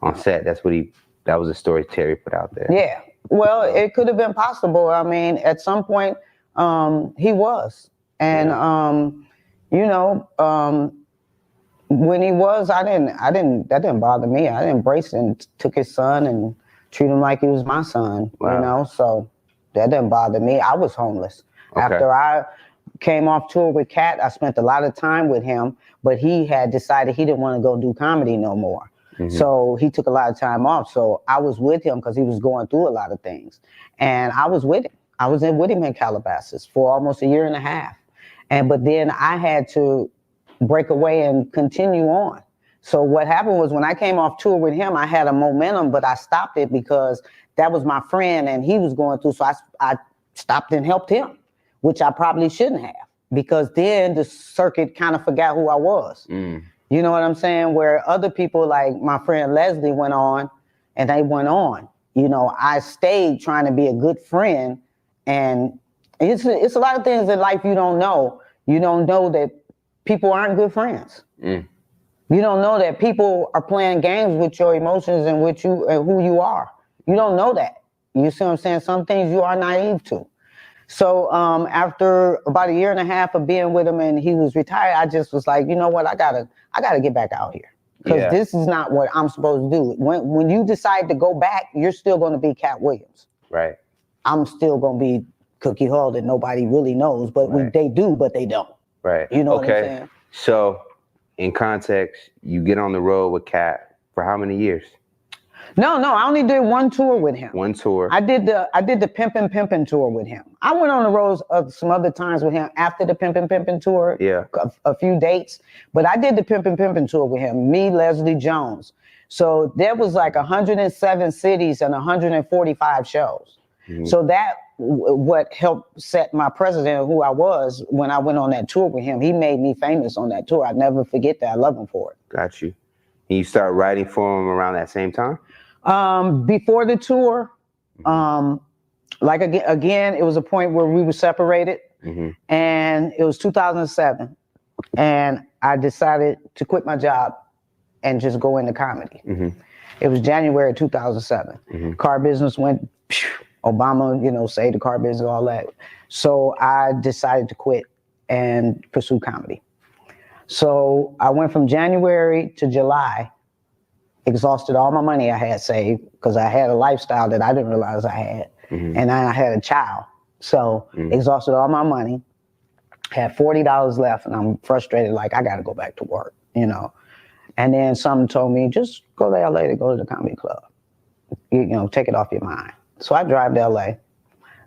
E: on set. That was the story Terry put out there.
D: Yeah. Well, it could have been possible. I mean, at some point, he was. And, when he was, that didn't bother me. I embraced him, took his son and treated him like he was my son, so that didn't bother me. I was homeless. Okay. After I came off tour with Katt, I spent a lot of time with him, but he had decided he didn't want to go do comedy no more. Mm-hmm. So he took a lot of time off. So I was with him because he was going through a lot of things. And I was with him. I was with him in Calabasas for almost a year and a half. But then I had to break away and continue on. So what happened was when I came off tour with him, I had a momentum, but I stopped it because that was my friend and he was going through. So I stopped and helped him, which I probably shouldn't have, because then the circuit kind of forgot who I was. Mm. You know what I'm saying? Where other people like my friend Leslie went on and they went on. I stayed trying to be a good friend. And it's a lot of things in life you don't know. You don't know that people aren't good friends. Mm. You don't know that people are playing games with your emotions and with you and who you are. You don't know that. You see what I'm saying? Some things you are naive to. So after about a year and a half of being with him and he was retired, I just was like, you know what? I gotta get back out here, because this is not what I'm supposed to do. When you decide to go back, you're still going to be Katt Williams.
E: Right.
D: I'm still going to be Cookie Hall that nobody really knows, but they do, but they don't.
E: Right.
D: You know what I'm saying?
E: So in context, you get on the road with Katt for how many years?
D: No, I only did one tour with him.
E: One tour.
D: I did the Pimpin' tour with him. I went on the road some other times with him after the Pimpin' tour.
E: Yeah.
D: A few dates, but I did the Pimpin' tour with him. Me, Leslie Jones. So there was like 107 cities and 145 shows. Mm-hmm. So that what helped set my president, who I was when I went on that tour with him. He made me famous on that tour. I'd never forget that. I love him for it.
E: Got you. And you start writing for him around that same time?
D: Before the tour, like again, it was a point where we were separated, and it was 2007, and I decided to quit my job and just go into comedy. Mm-hmm. It was January 2007. Mm-hmm. Car business went, Obama, saved the car business, all that. So I decided to quit and pursue comedy. So I went from January to July, exhausted all my money I had saved because I had a lifestyle that I didn't realize I had. Mm-hmm. And I had a child. So exhausted all my money, had $40 left, and I'm frustrated, like I got to go back to work, And then something told me, just go to LA to go to the comedy club. Take it off your mind. So I drive to LA,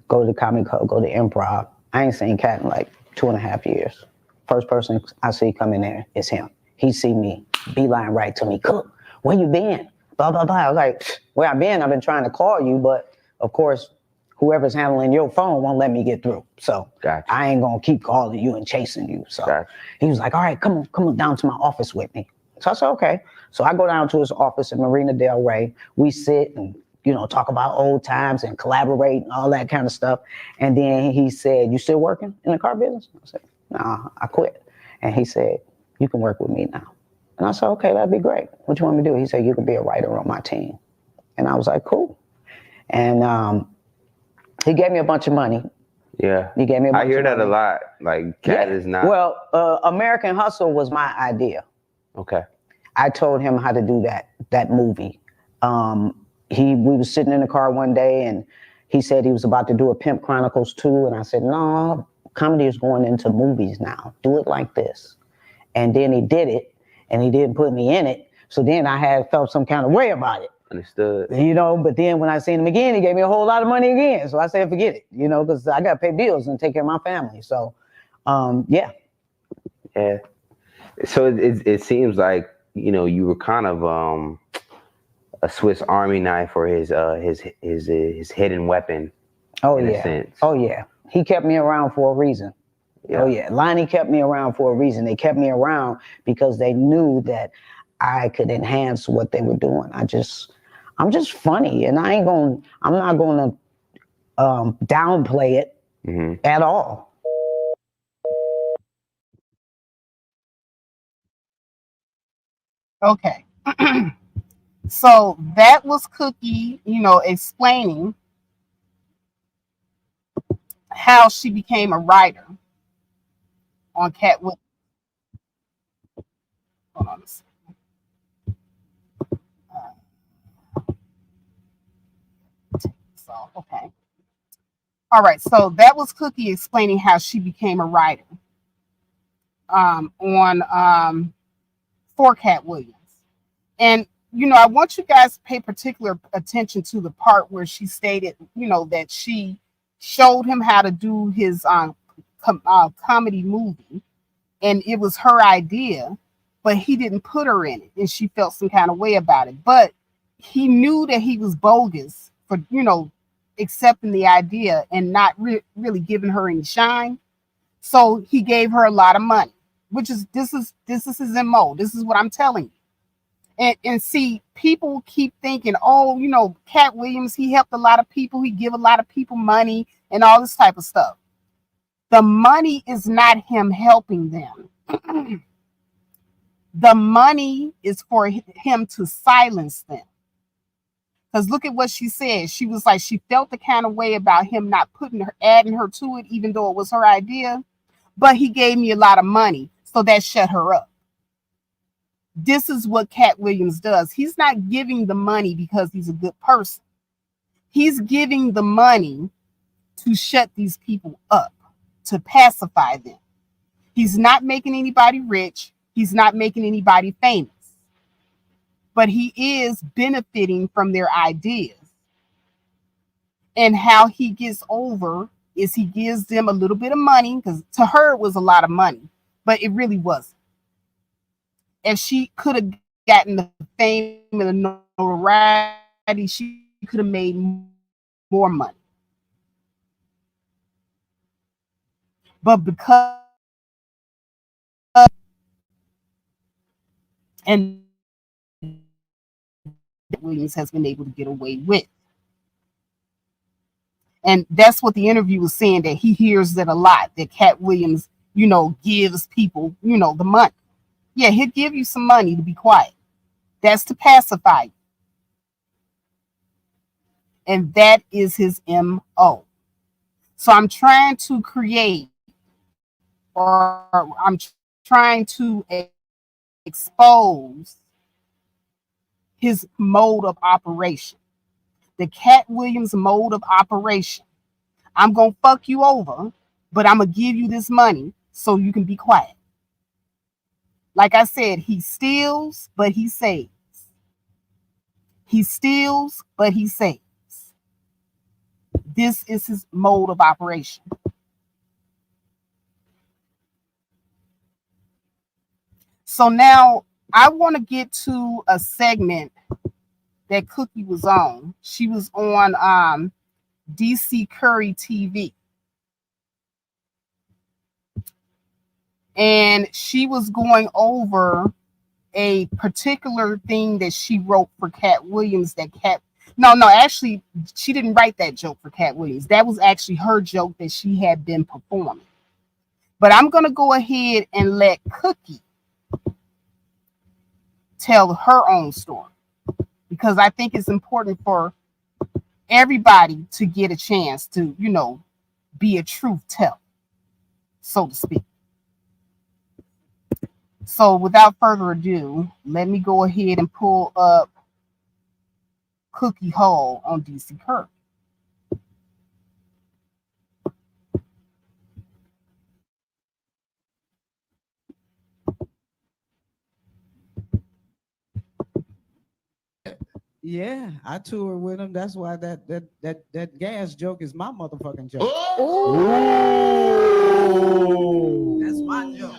D: go to the comedy club, go to Improv. I ain't seen Katt in like 2.5 years. First person I see come in there is him. He see me, beeline right to me. Cook, where you been? Blah, blah, blah. I was like, where I been? I've been trying to call you, but of course, whoever's handling your phone won't let me get through. So gotcha. I ain't gonna keep calling you and chasing you. So gotcha. He was like, all right, come on down to my office with me. So I said, okay. So I go down to his office in Marina Del Rey. We sit and talk about old times and collaborate and all that kind of stuff. And then he said, "You still working in the car business?" I said, "Nah, I quit." And he said, "You can work with me now." And I said, "Okay, that'd be great. What you want me to do?" He said, "You can be a writer on my team." And I was like, "Cool." And he gave me a bunch of money.
E: Yeah.
D: He gave me a bunch
E: I hear
D: of
E: that
D: money.
E: a lot. Like, Katt is not.
D: Well, American Hustle was my idea.
E: Okay.
D: I told him how to do that movie. We was sitting in the car one day, and he said he was about to do a Pimp Chronicles 2, and I said, "No, comedy is going into movies now. Do it like this." And then he did it, and he didn't put me in it. So then I had felt some kind of way about it.
E: Understood.
D: But then when I seen him again, he gave me a whole lot of money again. So I said, forget it, because I got to pay bills and take care of my family. So, yeah.
E: Yeah. So it seems like, you were kind of a Swiss Army knife for his hidden weapon. In a sense.
D: Oh, yeah. He kept me around for a reason. Yeah. Oh, yeah. Lonnie kept me around for a reason. They kept me around because they knew that I could enhance what they were doing. I'm just funny, and I'm not going to downplay it at all.
B: Okay. So that was Cookie, explaining how she became a writer on Katt Williams. Hold on a second. Okay. All right. So that was Cookie explaining how she became a writer on for Katt Williams. And I want you guys to pay particular attention to the part where she stated, that she showed him how to do his comedy movie, and it was her idea, but he didn't put her in it, and she felt some kind of way about it. But he knew that he was bogus for accepting the idea and not really giving her any shine. So he gave her a lot of money, which is this is his MO. This is what I'm telling you. And see, people keep thinking, oh, Katt Williams, he helped a lot of people. He give a lot of people money and all this type of stuff. The money is not him helping them. The money is for him to silence them. Because look at what she said. She was like, she felt the kind of way about him not adding her to it, even though it was her idea. But he gave me a lot of money, so that shut her up. This is what Katt Williams does. He's not giving the money because he's a good person. He's giving the money to shut these people up, to pacify them. He's not making anybody rich. He's not making anybody famous. But he is benefiting from their ideas. And how he gets over is he gives them a little bit of money, because to her it was a lot of money, but it really wasn't. If she could have gotten the fame and the notoriety, she could have made more money. But because and Williams has been able to get away with. And that's what the interview was saying, that he hears that a lot, that Katt Williams, gives people, the money. Yeah, he'll give you some money to be quiet. That's to pacify you. And that is his MO. So I'm trying to create, or I'm trying to expose his mode of operation. The Katt Williams mode of operation. I'm going to fuck you over, but I'm going to give you this money so you can be quiet. Like I said, he steals, but he saves. He steals, but he saves. This is his mode of operation. So now I want to get to a segment that Cookie was on. She was on DC Curry TV. And she was going over a particular thing that she wrote for Katt Williams, that No, actually, she didn't write that joke for Katt Williams. That was actually her joke that she had been performing. But I'm gonna go ahead and let Cookie tell her own story because I think it's important for everybody to get a chance to, be a truth teller, so to speak. So without further ado, let me go ahead and pull up Cookie Hall on DC Curve.
G: Yeah, I toured with him. That's why that gas joke is my motherfucking joke.
H: Oh!
G: That's my joke.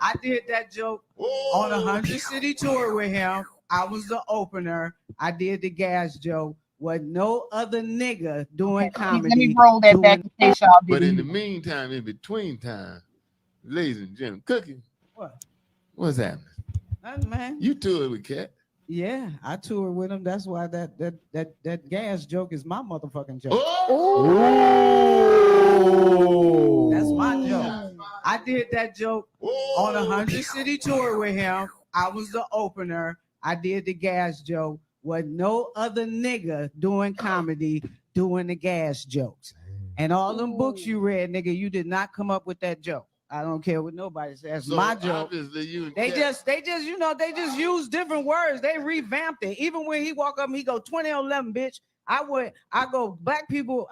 G: I did that joke on a 100 city tour with him. I was the opener. I did the gas joke. With no other nigga doing comedy.
B: Let me roll that back in case y'all didn't.
H: But in the meantime, in between time, ladies and gentlemen, Cookie.
G: What?
H: What's happening?
G: Nothing, man.
H: You toured with Katt.
G: Yeah, I toured with him. That's why that gas joke is my motherfucking joke.
H: Oh!
G: That's my joke. I did that joke on a 100 city tour with him. I was the opener. I did the gas joke. With no other nigga doing comedy, doing the gas jokes. And all them books you read, nigga, you did not come up with that joke. I don't care what nobody says.
H: So
G: my joke.
H: Obviously you and
G: They
H: Katt.
G: just use different words. They revamped it. Even when he walk up, he go 2011, bitch. I go black people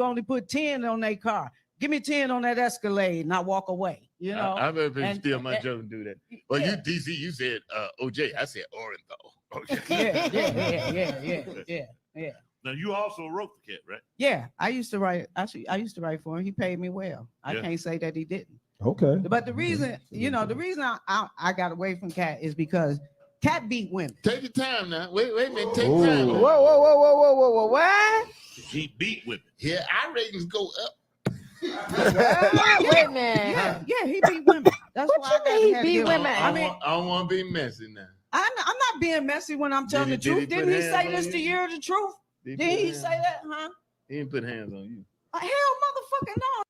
G: only put 10 on their car. Give me 10 on that Escalade and I walk away. You know.
H: I better steal my joke and do that. Well,
G: yeah.
H: You DC, you said OJ. I said Orenthal. Okay.
G: Yeah.
I: Now you also wrote the Katt, right?
G: Yeah, I used to write. Actually, I used to write for him. He paid me well. I can't say that he didn't.
J: Okay.
G: But the reason, the reason I got away from Katt is because Katt beat women.
H: Take your time now. Wait a minute. Take time.
A: Whoa. What?
I: He beat women.
H: Yeah, our ratings go up.
A: Wait a minute.
G: Yeah, he beat women. That's
A: What
G: why
A: you mean he
G: had to
A: beat
G: give him-
A: women?
H: I don't want to be messy now.
G: I'm not being messy when I'm telling the truth. Didn't he say this the year of the truth? Did he say that, huh?
H: He didn't put hands on you.
G: Hell, motherfucking no.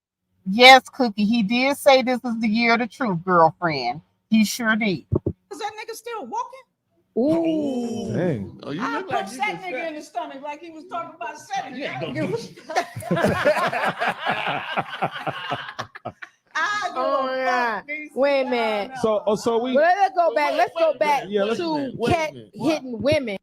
B: Yes, Cookie, he did say this is the year of the truth, girlfriend. He sure did.
G: Is that nigga still walking?
J: Ooh. Dang.
H: Oh, you
G: I
H: look like
G: punched
H: you
G: that
H: just
G: nigga in the stomach like he was talking about setting.
I: Yeah, don't do
A: Wait a minute.
J: So we.
A: Well, let's go back. Let's go back
J: Yeah, let's-
A: to Katt hitting women.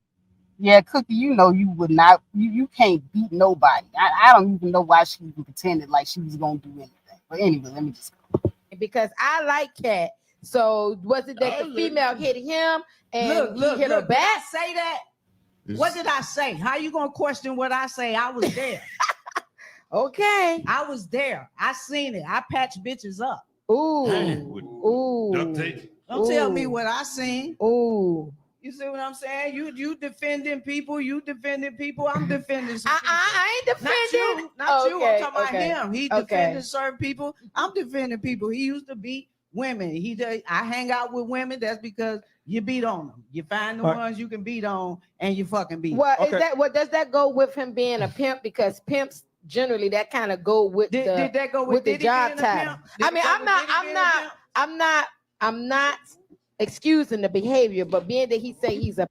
B: Yeah, Cookie, you would not, you can't beat nobody. I don't even know why she even pretended like she was going to do anything. But anyway, let me just go.
A: Because I like Katt. So was it that the female hit him and he hit her back?
G: Did I say that? What did I say? How you gonna question what I say? I was there.
A: Okay.
G: I was there. I seen it. I patched bitches up.
A: Ooh.
I: Ooh. Duct tape.
G: Don't tell me what I seen.
A: Ooh.
G: You see what I'm saying? You defending people. You defending people. I'm defending some people.
A: I ain't defending.
G: Not you. I'm
A: Okay,
G: talking
A: okay,
G: about him. He
A: okay.
G: defending certain people. I'm defending people. He used to beat women. I hang out with women. That's because you beat on them. You find the ones you can beat on, and you fucking beat.
A: Well,
J: Okay.
A: is that what does that go with him being a pimp? Because pimps generally that kind of go with
G: Did that go
A: with the
G: Diddy
A: job
G: being a
A: title.
G: pimp?
A: I mean, I'm not excusing the behavior, but being that he say he's a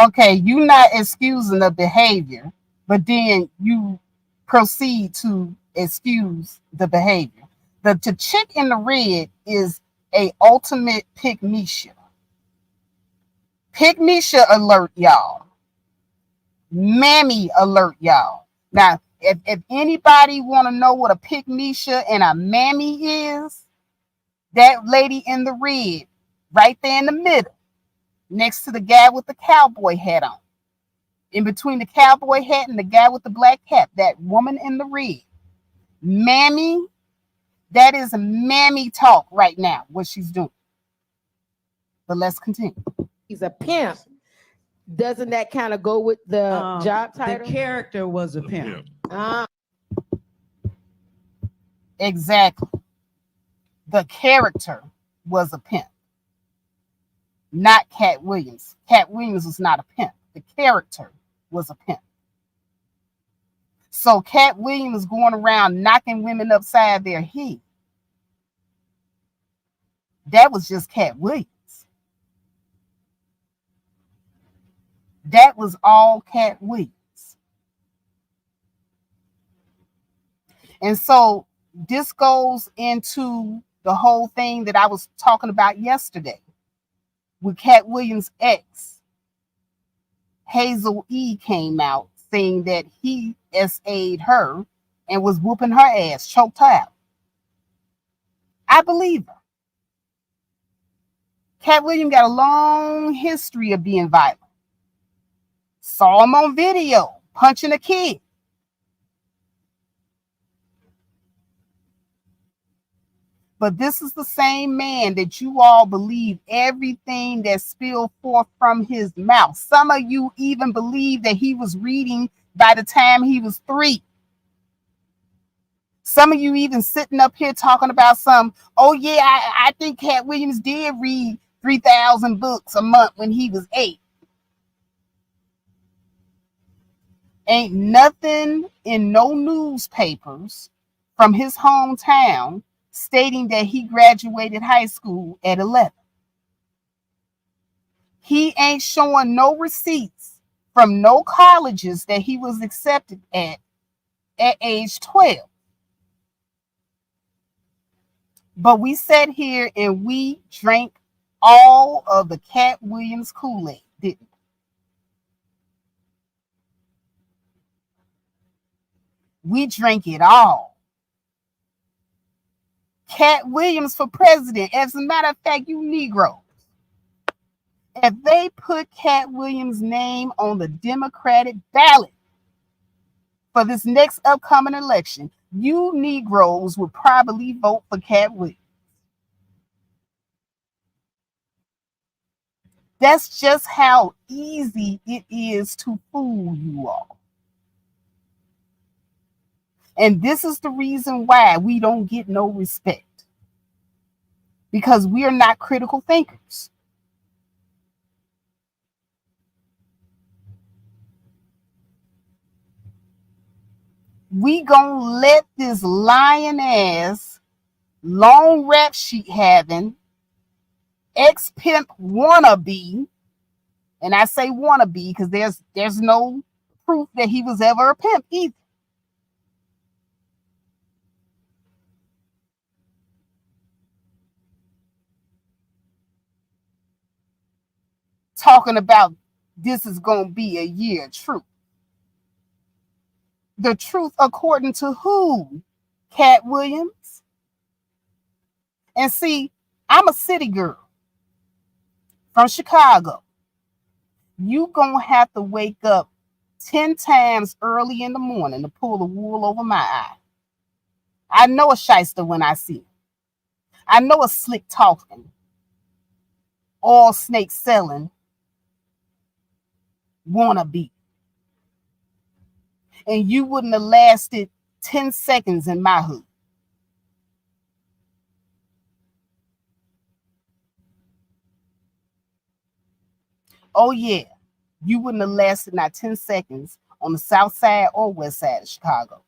B: Okay, you not excusing the behavior, but then you proceed to excuse the behavior. The chick in the red is a ultimate pick-me-sha. Pick-me-sha alert, y'all. Mammy alert, y'all. Now, if anybody want to know what a pick-me-sha and a mammy is, that lady in the red, right there in the middle, next to the guy with the cowboy hat on. In between the cowboy hat and the guy with the black cap, that woman in the red. Mammy, that is mammy talk right now, what she's doing. But let's continue.
A: he's a pimp. Doesn't that kind of go with the job title?
G: The character was a pimp.
B: Exactly. The character was a pimp. Not Katt Williams. Katt Williams was not a pimp. The character was a pimp. So Katt Williams is going around knocking women upside their head. That was just Katt Williams. That was all Katt Williams. And so this goes into the whole thing that I was talking about yesterday with Katt Williams' ex. Hazel E came out saying that he SA'd her and was whooping her ass, choked her out. I believe her. Katt Williams got a long history of being violent. Saw him on video punching a kid. But this is the same man that you all believe everything that spilled forth from his mouth. Some of you even believe that he was reading by the time he was 3. Some of you even sitting up here talking about oh yeah, I think Katt Williams did read 3,000 books a month when he was 8. Ain't nothing in no newspapers from his hometown stating that he graduated high school at 11. He ain't showing no receipts from no colleges that he was accepted at age 12. But we sat here and we drank all of the Katt Williams Kool-Aid, didn't we? We drank it all. Katt Williams for president. As a matter of fact, you Negroes, if they put Katt Williams' name on the Democratic ballot for this next upcoming election, you Negroes would probably vote for Katt Williams. That's just how easy it is to fool you all. And this is the reason why we don't get no respect. Because we are not critical thinkers. We gonna let this lying ass, long rap sheet having, ex-pimp wannabe, and I say wannabe because there's no proof that he was ever a pimp either. Talking about this is gonna be a year of truth. The truth according to who? Katt Williams. And see, I'm a city girl from Chicago. You gonna have to wake up 10 times early in the morning to pull the wool over my eye. I know a shyster when I see it. I know a slick talking, all snake selling wannabe. And you wouldn't have lasted 10 seconds in my hood. Oh yeah, you wouldn't have lasted not 10 seconds on the south side or west side of Chicago.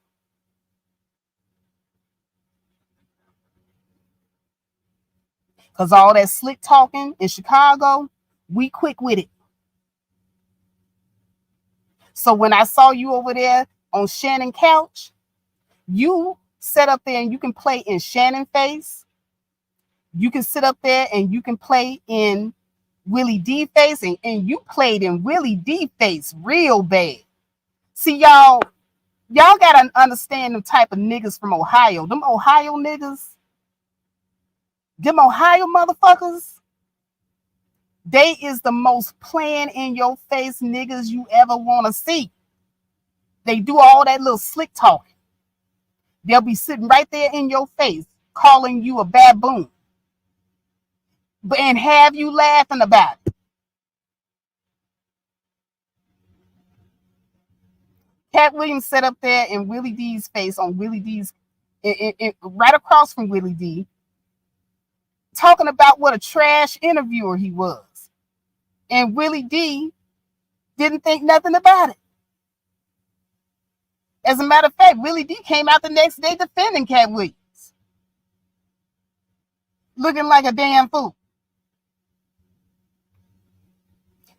B: Because all that slick talking in Chicago, we quick with it. So when I saw you over there on Shannon couch, you sit up there and you can play in Shannon face. You can sit up there and you can play in Willie D face, and you played in Willie D face real bad. See, y'all gotta understand the type of niggas from Ohio. Them Ohio niggas, them Ohio motherfuckers, they is the most playing in your face niggas you ever want to see. They do all that little slick talking. They'll be sitting right there in your face calling you a baboon, and have you laughing about it. Katt Williams sat up there in Willie D's face, on Willie D's, right across from Willie D, talking about what a trash interviewer he was. And Willie D didn't think nothing about it. As a matter of fact, Willie D came out the next day defending Katt Williams. Looking like a damn fool.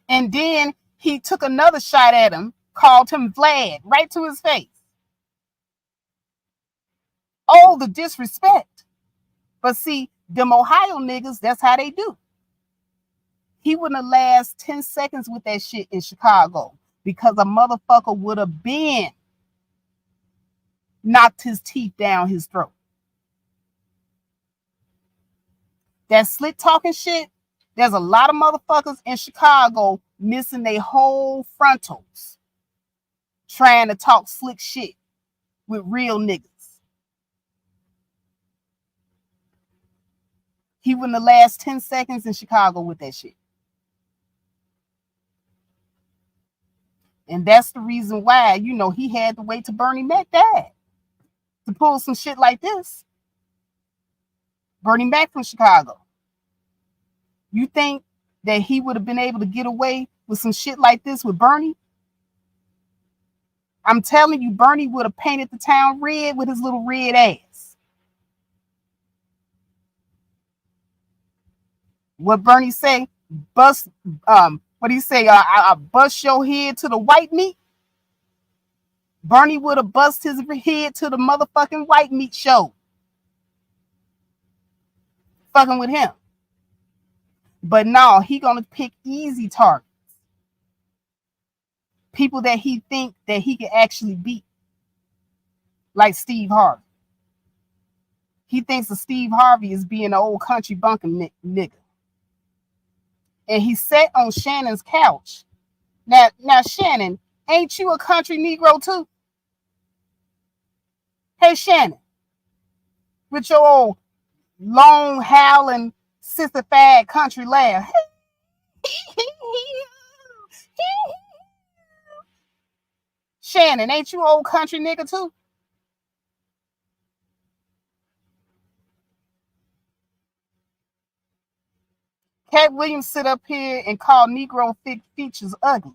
B: And then he took another shot at him, called him Vlad, right to his face. Oh, the disrespect. But see, them Ohio niggas, that's how they do. He wouldn't have last 10 seconds with that shit in Chicago because a motherfucker would have been knocked his teeth down his throat. That slick talking shit, there's a lot of motherfuckers in Chicago missing their whole frontals trying to talk slick shit with real niggas. He wouldn't have last 10 seconds in Chicago with that shit. And that's the reason why, you know, he had to wait till Bernie Mac died to pull some shit like this. Bernie Mac from Chicago. You think that he would have been able to get away with some shit like this with Bernie? I'm telling you, Bernie would have painted the town red with his little red ass. What Bernie say? Bust, what he say? I bust your head to the white meat. Bernie would have bust his head to the motherfucking white meat show. Fucking with him. But no, he gonna pick easy targets. People that he think that he can actually beat. Like Steve Harvey. He thinks of Steve Harvey as being an old country bunking nigga. And he sat on Shannon's couch. Now, Shannon, ain't you a country Negro too? Hey, Shannon, with your old long howling, sissified country laugh. Shannon, ain't you old country nigga too? Katt Williams sit up here and call Negro features ugly.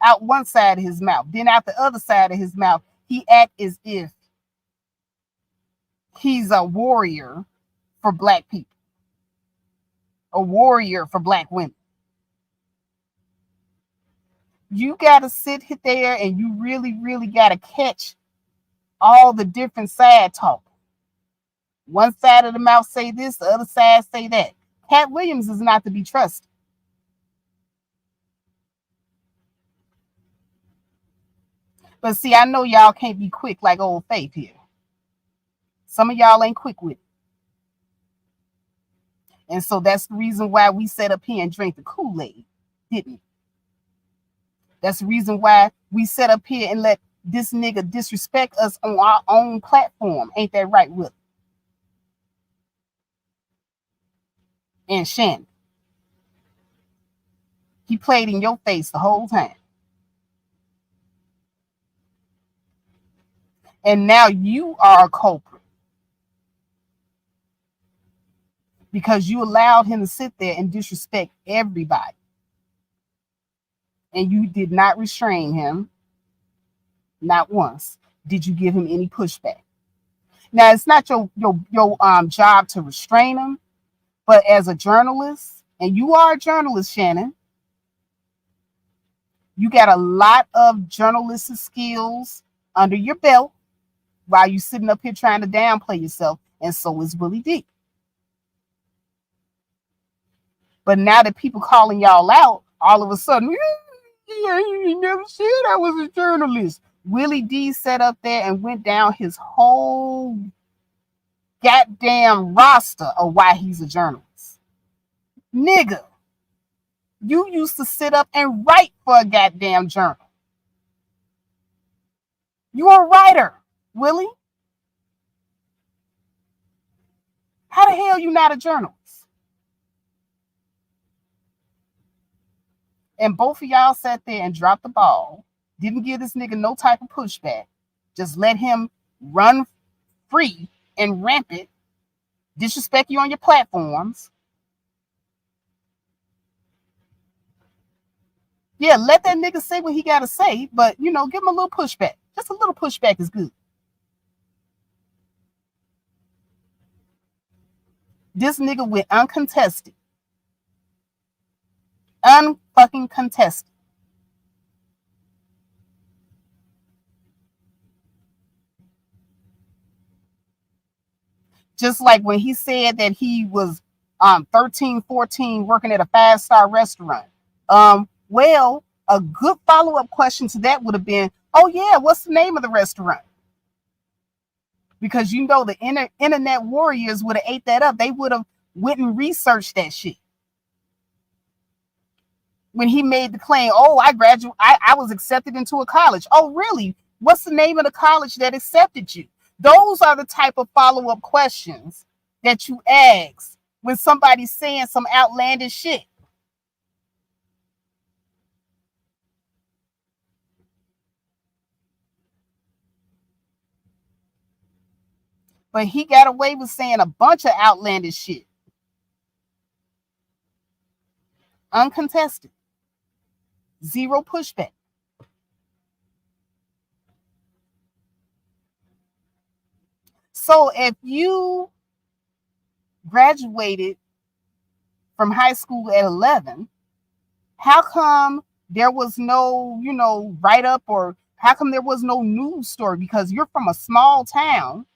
B: Out one side of his mouth. Then out the other side of his mouth, he act as if he's a warrior for black people. A warrior for black women. You got to sit there and you really, really got to catch all the different side talk. One side of the mouth say this, the other side say that. Katt Williams is not to be trusted. But see, I know y'all can't be quick like old Faith here. Some of y'all ain't quick with it. And so that's the reason why we sat up here and drank the Kool-Aid, didn't we? That's the reason why we sat up here and let this nigga disrespect us on our own platform. Ain't that right, Will? And Shannon. He played in your face the whole time. And now you are a culprit. Because you allowed him to sit there and disrespect everybody. And you did not restrain him. Not once did you give him any pushback. Now, it's not your job to restrain him, but as a journalist, and you are a journalist, Shannon, you got a lot of journalistic skills under your belt while you sitting up here trying to downplay yourself, and so is Willie D. But now that people calling y'all out, all of a sudden, you never said I was a journalist. Willie D sat up there and went down his whole goddamn roster of why he's a journalist. Nigga, you used to sit up and write for a goddamn journal. You a writer, Willie. How the hell you not a journalist? And both of y'all sat there and dropped the ball. Didn't give this nigga no type of pushback. Just let him run free and rampant, disrespect you on your platforms. Yeah, let that nigga say what he got to say, but, you know, give him a little pushback. Just a little pushback is good. This nigga went uncontested. Unfucking contested. Just like when he said that he was 13, 14 working at a 5-star restaurant. Well, a good follow-up question to that would have been, oh yeah, what's the name of the restaurant? Because you know the internet warriors would have ate that up. They would have went and researched that shit. When he made the claim, oh, I was accepted into a college. Oh, really? What's the name of the college that accepted you? Those are the type of follow-up questions that you ask when somebody's saying some outlandish shit. But he got away with saying a bunch of outlandish shit. Uncontested. Zero pushback. So if you graduated from high school at 11, how come there was no, write-up, or how come there was no news story? Because you're from a small town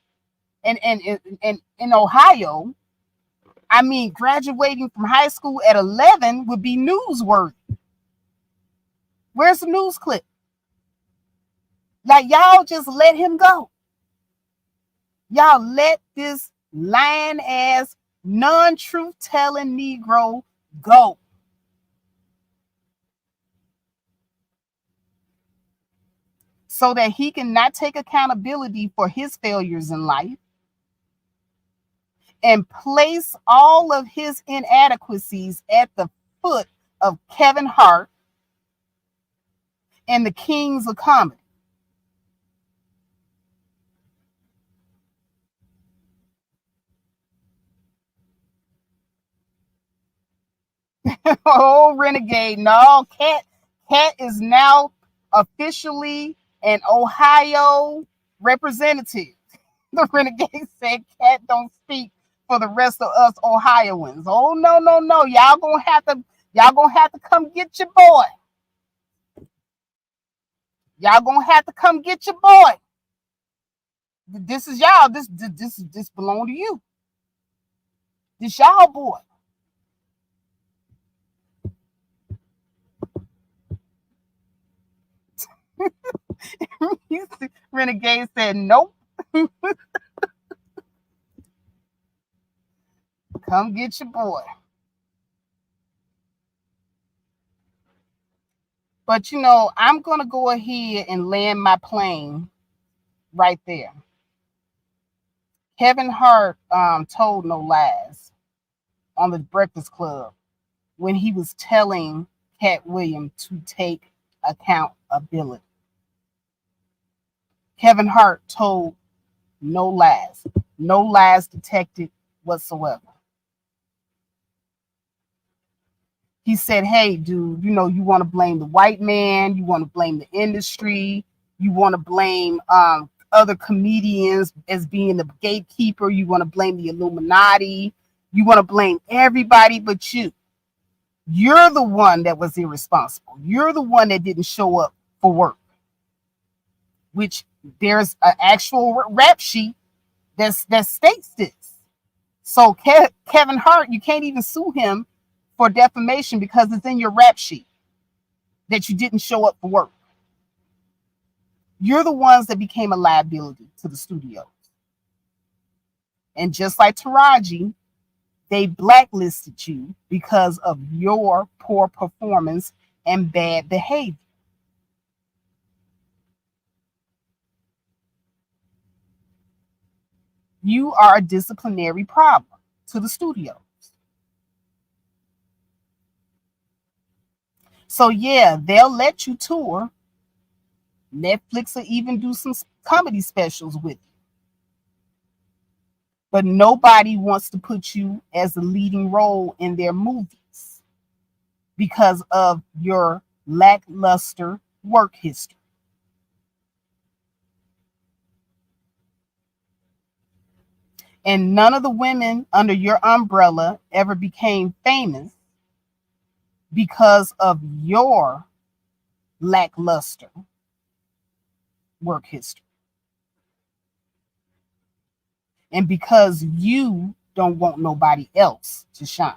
B: and in Ohio. I mean, graduating from high school at 11 would be newsworthy. Where's the news clip? Like, y'all just let him go. Y'all let this lying ass, non-truth telling Negro go. So that he can not take accountability for his failures in life and place all of his inadequacies at the foot of Kevin Hart and the kings of comedy. Oh, renegade. No, Katt is now officially an Ohio representative. The renegade said Katt don't speak for the rest of us Ohioans. Oh, no. Y'all gonna have to come get your boy. Y'all gonna have to come get your boy. This is y'all. This belong to you. This y'all boy. Renegade said nope. Come get your boy. But I'm gonna go ahead and land my plane right there. Kevin Hart told no lies on the Breakfast Club when he was telling Katt Williams to take accountability. Kevin Hart told no lies detected whatsoever. He said, hey, dude, you want to blame the white man, you want to blame the industry, you want to blame other comedians as being the gatekeeper, you want to blame the Illuminati, you want to blame everybody but you. You're the one that was irresponsible. You're the one that didn't show up for work. Which there's an actual rap sheet that states this. So Kevin Hart, you can't even sue him for defamation because it's in your rap sheet that you didn't show up for work. You're the ones that became a liability to the studios. And just like Taraji, they blacklisted you because of your poor performance and bad behavior. You are a disciplinary problem to the studios. So yeah, they'll let you tour. Netflix will even do some comedy specials with you. But nobody wants to put you as the leading role in their movies because of your lackluster work history. And none of the women under your umbrella ever became famous because of your lackluster work history. And because you don't want nobody else to shine.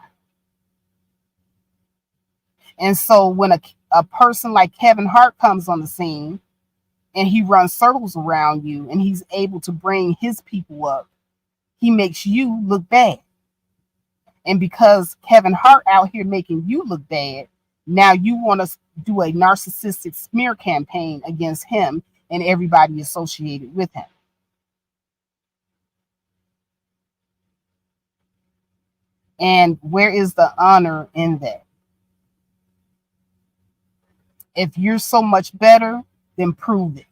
B: And so when a person like Kevin Hart comes on the scene and he runs circles around you and he's able to bring his people up, he makes you look bad. And because Kevin Hart out here making you look bad, now you want to do a narcissistic smear campaign against him and everybody associated with him. And where is the honor in that? If you're so much better, then prove it.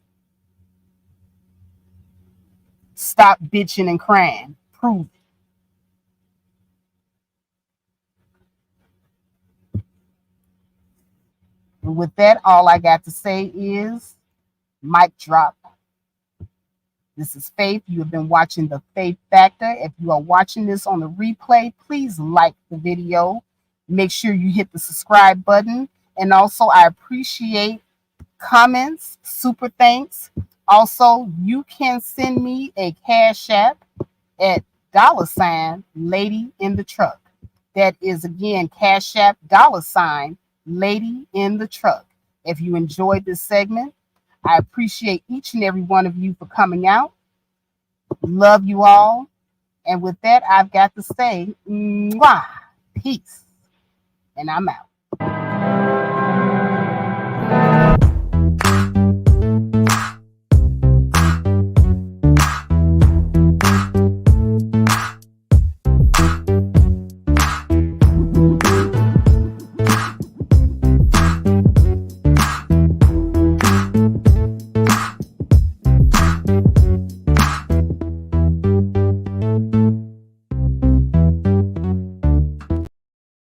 B: Stop bitching and crying. Prove it. And with that, all I got to say is mic drop. This is Faith. You have been watching The Faith Factor. If you are watching this on the replay, please like the video. Make sure you hit the subscribe button. And also, I appreciate comments, super thanks. Also, you can send me a Cash App at $Lady in the Truck. That is, again, Cash App $Lady in the Truck. If you enjoyed this segment, I appreciate each and every one of you for coming out. Love you all. And with that, I've got to say, mwah, peace. And I'm out.